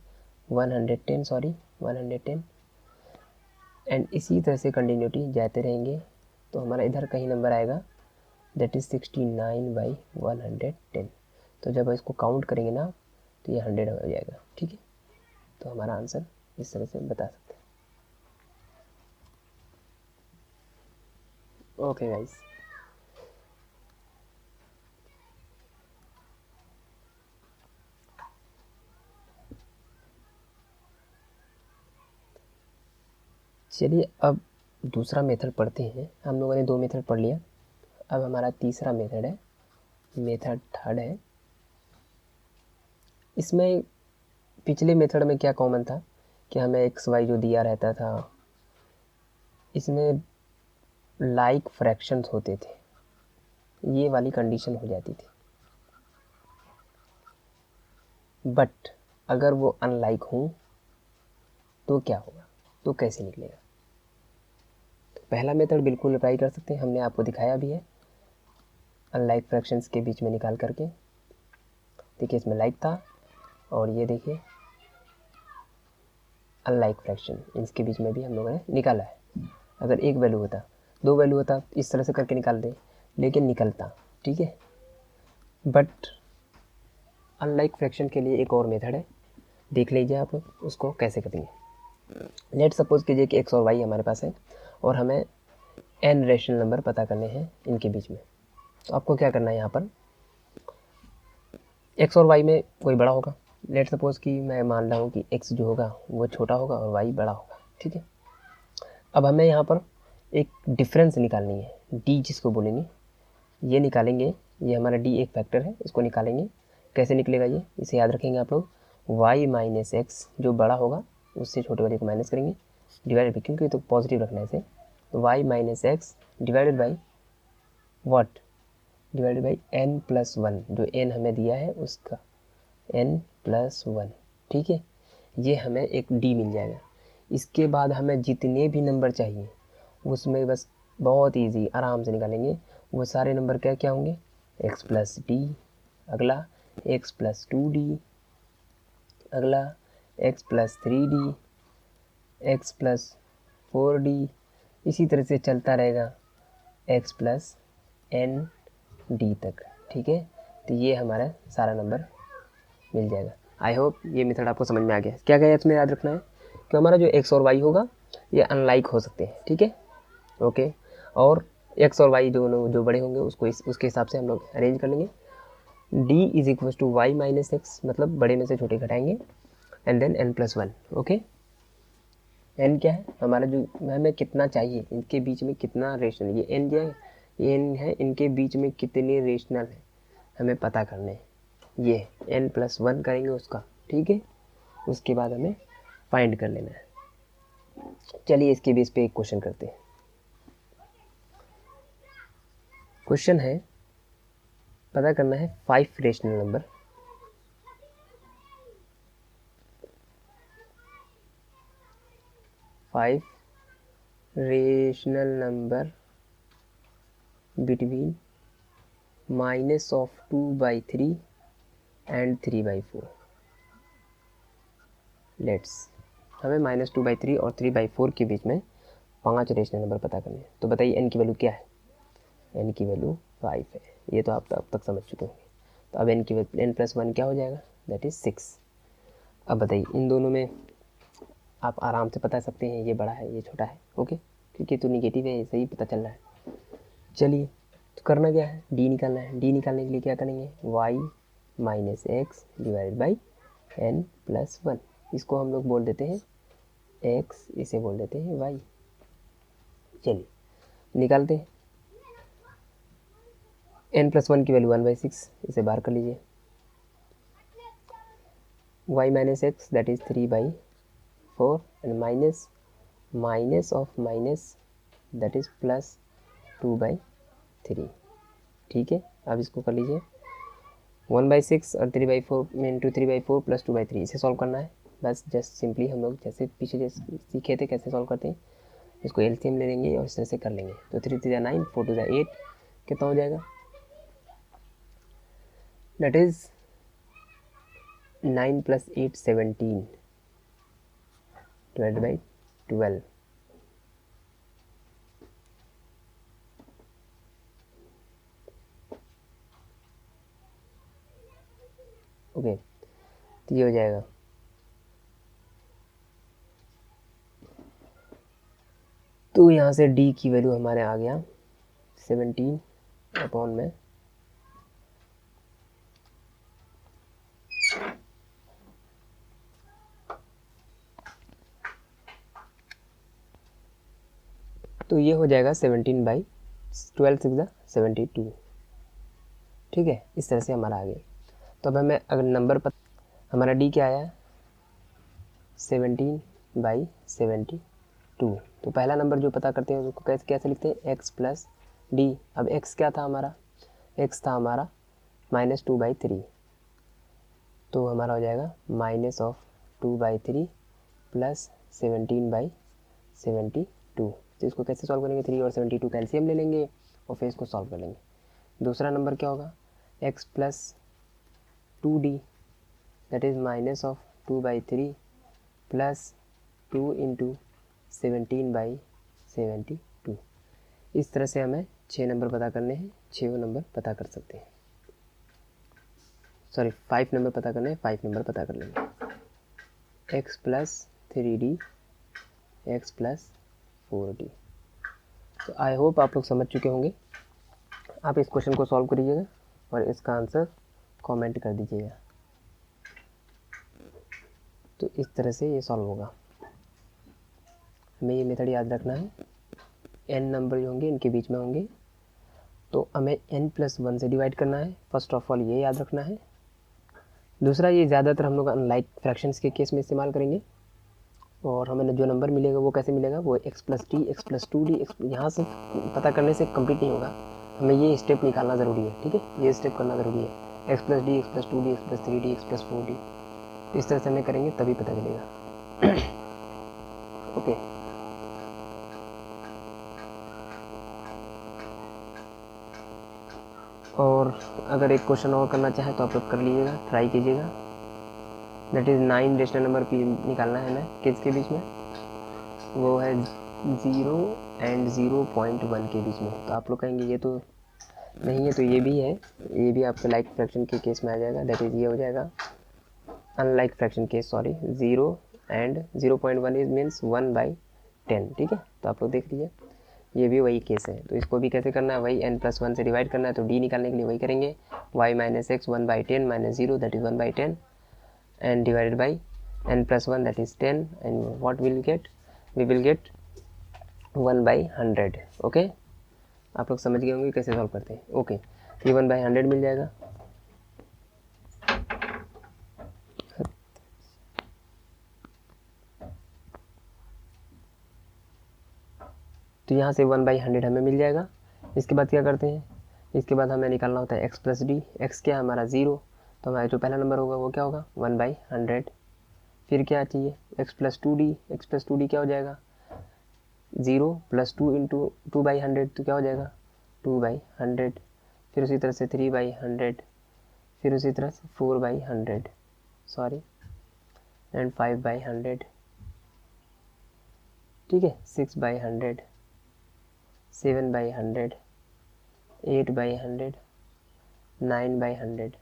110 and इसी तरह से कंटिन्यूटी जाते रहेंगे। तो हमारा इधर कहीं नंबर आएगा, दैट इज़ 69/110। तो जब इसको काउंट करेंगे ना तो ये 100 हो जाएगा, ठीक है। तो हमारा आंसर इस तरह से बता सकते हैं। ओके गाइस, चलिए अब दूसरा मेथड पढ़ते हैं। हम लोगों ने 2 मेथड पढ़ लिया, अब हमारा तीसरा मेथड है, मेथड थर्ड है। इसमें पिछले मेथड में क्या कॉमन था कि हमें XY जो दिया रहता था, इसमें लाइक फ्रैक्शंस होते थे, ये वाली कंडीशन हो जाती थी। बट अगर वो अनलाइक हो तो क्या होगा, तो कैसे निकलेगा? तो पहला मेथड बिल्कुल अप्लाई कर सकते हैं, हमने आपको दिखाया भी है अनलाइक फ्रैक्शंस के बीच में निकाल करके। देखिए इसमें लाइक था और ये देखिए अनलाइक फ्रैक्शन, इसके बीच में भी हम लोगों ने निकाला है। अगर एक वैल्यू होता, 2 वैल्यू होता, इस तरह से करके निकाल दे, लेकिन निकलता, ठीक है। बट अनलाइक फ्रैक्शन के लिए एक और मेथड है, देख लीजिए आप लोग उसको कैसे करेंगे। लेट सपोज कीजिए कि x और y हमारे पास है और हमें n रेशनल नंबर पता करने हैं इनके बीच में। तो आपको क्या करना है, यहाँ पर x और y में कोई बड़ा होगा। लेट सपोज कि मैं मान रहा हूँ कि x जो होगा वो छोटा होगा और y बड़ा होगा, ठीक है। अब हमें यहाँ पर एक डिफरेंस निकालनी है, d जिसको बोलेंगे, ये निकालेंगे। ये हमारा d एक फैक्टर है, इसको निकालेंगे। कैसे निकलेगा ये, इसे याद रखेंगे आप लोग। y माइनस एक्स जो बड़ा होगा उससे छोटे वाले को माइनस करेंगे, डिवाइडेड बाई, क्योंकि तो पॉजिटिव रखना है इसे, तो y minus x divided by what, divided by n+1, जो n हमें दिया है उसका n+1, ठीक है। ये हमें एक d मिल जाएगा। इसके बाद हमें जितने भी नंबर चाहिए उसमें बस बहुत इजी आराम से निकालेंगे। वो सारे नंबर क्या क्या होंगे, x+d, अगला x+2d, अगला x+3d, x+4d, इसी तरह से चलता रहेगा x+n_d तक, ठीक है। तो ये हमारा सारा नंबर मिल जाएगा। आई होप ये मेथड आपको समझ में आ गया। क्या क्या इसमें याद रखना है कि हमारा जो x और y होगा ये अनलाइक हो सकते हैं, ठीक है, ओके। और x और y दोनों जो बड़े होंगे उसको उसके हिसाब से हम लोग अरेंज कर लेंगे। D is equal to y minus x, मतलब बड़े में से छोटे घटाएंगे, and then n plus one. Okay, n क्या है हमारा, जो हमें कितना चाहिए, इनके बीच में कितना रेशनल, ये एन क्या है, ये एन है, इनके बीच में कितने रेशनल है हमें पता करने हैं। ये एन प्लस वन करेंगे उसका, ठीक है, उसके बाद हमें फाइंड कर लेना है। चलिए इसके बेस पे एक क्वेश्चन करते हैं। क्वेश्चन है, पता करना है 5 rational number, between minus of 2/3 and 3/4। Let's, हमें -2/3 और 3/4 के बीच में 5 रेशनल नंबर पता करने हैं। तो बताइए एन की वैल्यू क्या है। एन की वैल्यू 5 है, ये तो आप अब तक समझ चुके होंगे। तो अब एन की वैल्यू एन प्लस वन क्या हो जाएगा, दैट इज़ 6। अब बताइए इन दोनों में आप आराम से बता सकते हैं ये बड़ा है ये छोटा है, ओके, क्योंकि तो निगेटिव है, सही पता चल रहा है। चलिए तो करना क्या है, डी निकालना है। डी निकालने के लिए क्या करेंगे, y minus x divided by n plus one. इसको हम लोग बोल देते हैं एक्स, इसे बोल देते हैं वाई। चलिए निकालते हैं। एन प्लस वन की वैल्यू 1/6, इसे बाहर कर लीजिए। Y minus x that is 3/4 and minus of minus that is plus 2/3, ठीक है। अब इसको कर लीजिए 1/6 और 3/4 में इंटू 3/4 प्लस 2/3, इसे सॉल्व करना है बस। जस्ट सिंपली हम लोग जैसे पिछले सीखे थे कैसे सॉल्व करते हैं, इसको एलसीएम ले लेंगे और इस तरह से कर लेंगे। तो 3 3 9, 4 2 8, कितना हो जाएगा, that is 9 + 8 17 divided by 12। Okay, तो ये हो जाएगा तो यहाँ से डी की वैल्यू हमारे आ गया 17 में तो ये हो जाएगा 17/12 6 72, ठीक है। इस तरह से हमारा आ गया। तो अब हमें अगर नंबर हमारा डी क्या आया 17/72। तो पहला नंबर जो पता करते हैं उसको कैसे कैसे लिखते हैं, एक्स प्लस डी। अब एक्स क्या था हमारा, एक्स था हमारा -2/3, तो हमारा हो जाएगा माइनस ऑफ 2/3 प्लस 17/72। तो इसको कैसे सॉल्व करेंगे, 3 और 72 का एलसीएम ले लेंगे और फिर इसको सॉल्व कर लेंगे। दूसरा नंबर क्या होगा, x plus 2d that is minus of 2/3 plus 2 into 17/72। इस तरह से हमें 6 नंबर पता करने हैं, 6 नंबर पता कर सकते हैं, सॉरी 5 नंबर पता करने हैं, 5 नंबर पता कर लेंगे। X plus 3d, x plus 4d। तो आई होप आप लोग समझ चुके होंगे। आप इस क्वेश्चन को सॉल्व करिएगा और इसका आंसर कमेंट कर दीजिएगा। तो इस तरह से ये सॉल्व होगा। हमें ये मेथड याद रखना है, n नंबर जो होंगे इनके बीच में होंगे, तो हमें n + 1 से डिवाइड करना है। फर्स्ट ऑफ ऑल ये याद रखना है। दूसरा, ये ज़्यादातर हम लोग अनलाइक फ्रैक्शंस के केस में इस्तेमाल करेंगे, और हमें जो नंबर मिलेगा वो कैसे मिलेगा, वो x + t, x + 2d, यहाँ से पता करने से कंप्लीट नहीं होगा, हमें ये स्टेप निकालना ज़रूरी है, ठीक है, ये स्टेप करना ज़रूरी है। x + d, x + 2d, x + 3d, x + 4d, इस तरह से हमें करेंगे तभी पता चलेगा। ओके, और अगर एक क्वेश्चन और करना चाहे तो आप लोग कर लीजिएगा, ट्राई कीजिएगा। दैट इज़ 9 रेशनल नंबर निकालना है हमें किसके बीच में, वो है 0 एंड 0.1 के बीच में। तो आप लोग कहेंगे ये तो नहीं है, तो ये भी है, ये भी आपके लाइक फ्रैक्शन के केस में आ जाएगा। दैट इज़ ये हो जाएगा unlike fraction case, sorry 0 and 0.1 is means 1/10, ठीक है। तो आप लोग देख लीजिए ये भी वही केस है। तो इसको भी कैसे करना है, वही n+1 से डिवाइड करना है, तो d निकालने के लिए वही करेंगे, y minus x 1/10 minus 0 that is 1/10 and divided by n+1 that is 10 and what will get, we will get 1/100। Okay, आप लोग समझ गए होंगे कैसे सॉल्व करते हैं। ओके, ये 1/100 मिल जाएगा। तो यहाँ से 1/100 हमें मिल जाएगा। इसके बाद क्या करते हैं, इसके बाद हमें निकालना होता है x+d। x क्या है हमारा 0, तो हमारा जो पहला नंबर होगा वो क्या होगा 1/100। फिर क्या चाहिए x+2d। x+2d क्या हो जाएगा 0 + 2 × 2/100, तो क्या हो जाएगा 2/100। फिर उसी तरह से 3/100, फिर उसी तरह से 4/100 सॉरी एंड 5/100, ठीक है, 6/100, 7/100, 8/100, 9/100,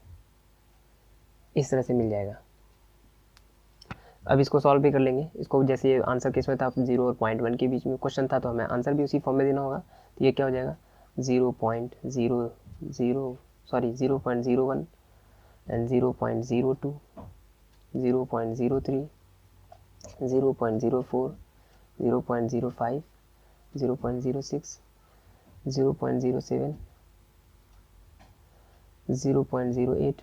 इस तरह से मिल जाएगा। अब इसको सॉल्व भी कर लेंगे। इसको जैसे ये आंसर किस में था 0 और 0.1 के बीच में क्वेश्चन था, तो हमें आंसर भी उसी फॉर्म में देना होगा। तो ये क्या हो जाएगा 0.01 एंड 0.02, 0.03, 0.04, 0.05, 0.06, 0.07, 0.08,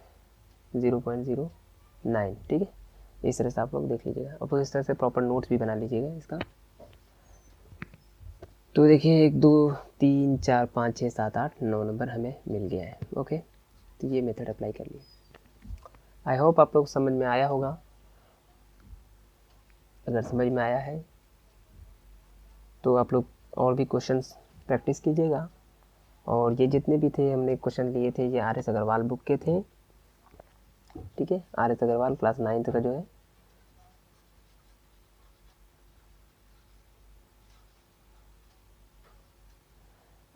0.09, ठीक है। इस तरह से आप लोग देख लीजिएगा। और इस तरह से प्रॉपर नोट्स भी बना लीजिएगा इसका। तो देखिए 1 2 3 4 5 6 7 8 9 नंबर हमें मिल गया है। ओके, तो ये मेथड अप्लाई कर लिए। आई होप आप लोग समझ में आया होगा। अगर समझ में आया है तो आप लोग और भी क्वेश्चंस प्रैक्टिस कीजिएगा। और ये जितने भी थे हमने क्वेश्चन लिए थे ये RS अग्रवाल बुक के थे, ठीक है। RS अग्रवाल क्लास 9th का जो है।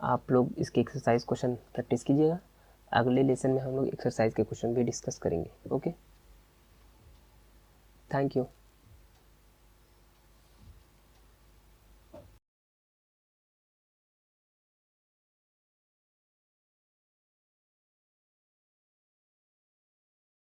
आप लोग इसके एक्सरसाइज क्वेश्चन प्रैक्टिस कीजिएगा। अगले लेसन में हम लोग एक्सरसाइज के क्वेश्चन भी डिस्कस करेंगे। Okay, thank you.